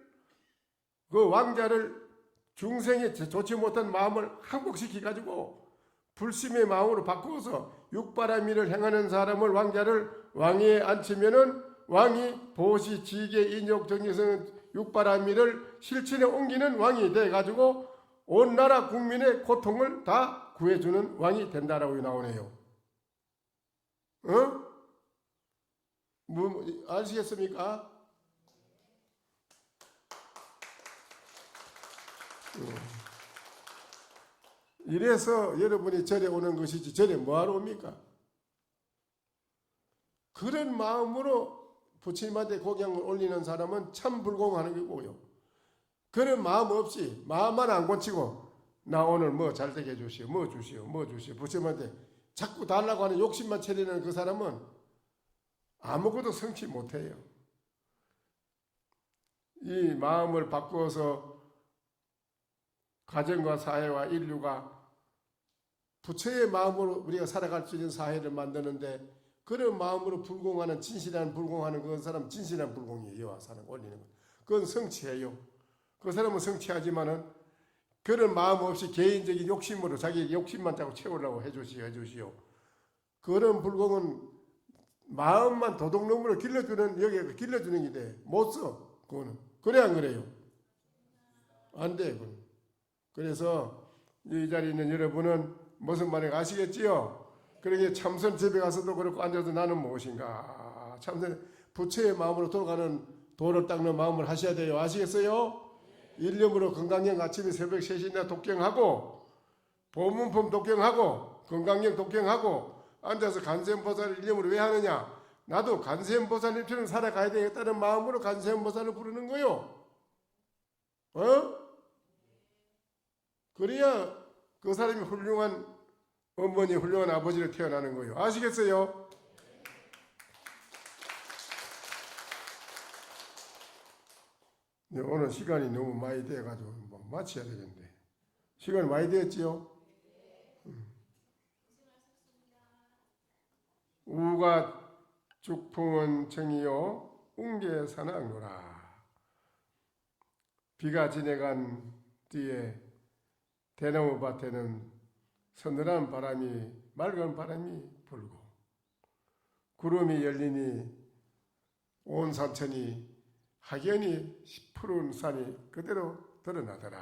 그 왕자를 중생의 좋지 못한 마음을 항복시키 가지고 불심의 마음으로 바꾸어서 육바라밀을 행하는 사람을 왕자를 왕위에 앉히면은 왕이 보시 지계 인욕 정의성 육바라밀을 실천에 옮기는 왕이 돼 가지고 온 나라 국민의 고통을 다 구해주는 왕이 된다라고 나오네요. 아시겠습니까? 이래서 여러분이 절에 오는 것이지 절에 뭐하러 옵니까? 그런 마음으로 부처님한테 공양을 올리는 사람은 참 불공하는 거고요. 그런 마음 없이 마음만 안 고치고 나 오늘 뭐 잘되게 해주시오, 뭐 주시오, 뭐 주시오 부처님한테 자꾸 달라고 하는 욕심만 차리는 그 사람은 아무것도 성취 못해요. 이 마음을 바꾸어서 가정과 사회와 인류가 부처의 마음으로 우리가 살아갈 수 있는 사회를 만드는데 그런 마음으로 불공하는 진실한 불공하는 그런 사람 진실한 불공이에요. 사람 올리는 건 그건 성취해요. 그 사람은 성취하지만은 그런 마음 없이 개인적인 욕심으로 자기 욕심만 자꾸 채우려고 해주시오. 그런 불공은 마음만 도둑놈으로 길러주는 여기에 길러주는 게 돼. 못 써. 그거는 그래 안 그래요? 안 돼. 그건. 그래서 이 자리에 있는 여러분은 무슨 말인가 아시겠지요? 그러게 참선 집에 가서도 그렇고 앉아서 나는 무엇인가 참선 부처의 마음으로 돌아가는 도를 닦는 마음을 하셔야 돼요. 아시겠어요? 일념으로 건강경 아침에 새벽 3시나 독경하고 보문품 독경하고 건강경 독경하고 앉아서 간세음보살을 일념으로 왜 하느냐? 나도 간세음보살님처럼 살아가야 되겠다는 마음으로 간세음보살을 부르는 거요. 그래야 그 사람이 훌륭한 어머니, 훌륭한 아버지로 태어나는 거예요. 아시겠어요? 네, 오늘 시간이 너무 많이 돼가지고 뭐 마쳐야 되겠는데 시간이 많이 되었지요? 우가 죽풍은 정이요 웅계산악노라. 비가 지내간 뒤에 대나무 밭에는 서늘한 바람이 맑은 바람이 불고 구름이 열리니 온 산천이 확연히 푸른 산이 그대로 드러나더라.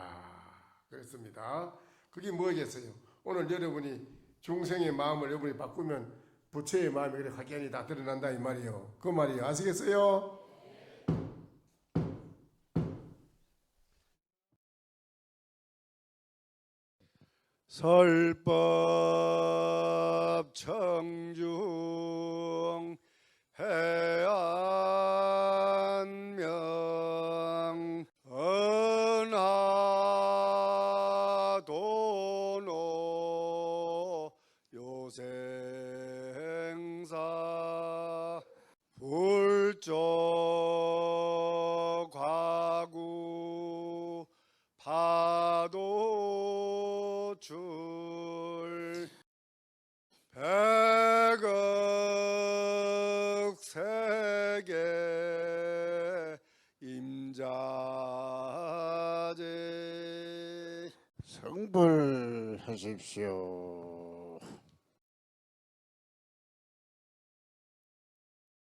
그랬습니다. 그게 뭐겠어요? 오늘 여러분이 중생의 마음을 여러분이 바꾸면 부처의 마음이 그래 확연히 다 드러난다 이 말이요. 그 말이요. 아시겠어요? 설법 청중 해안명 은하도노 요생사 불조 과구 파도 줄 백억 세계 임자제 성불하십시오.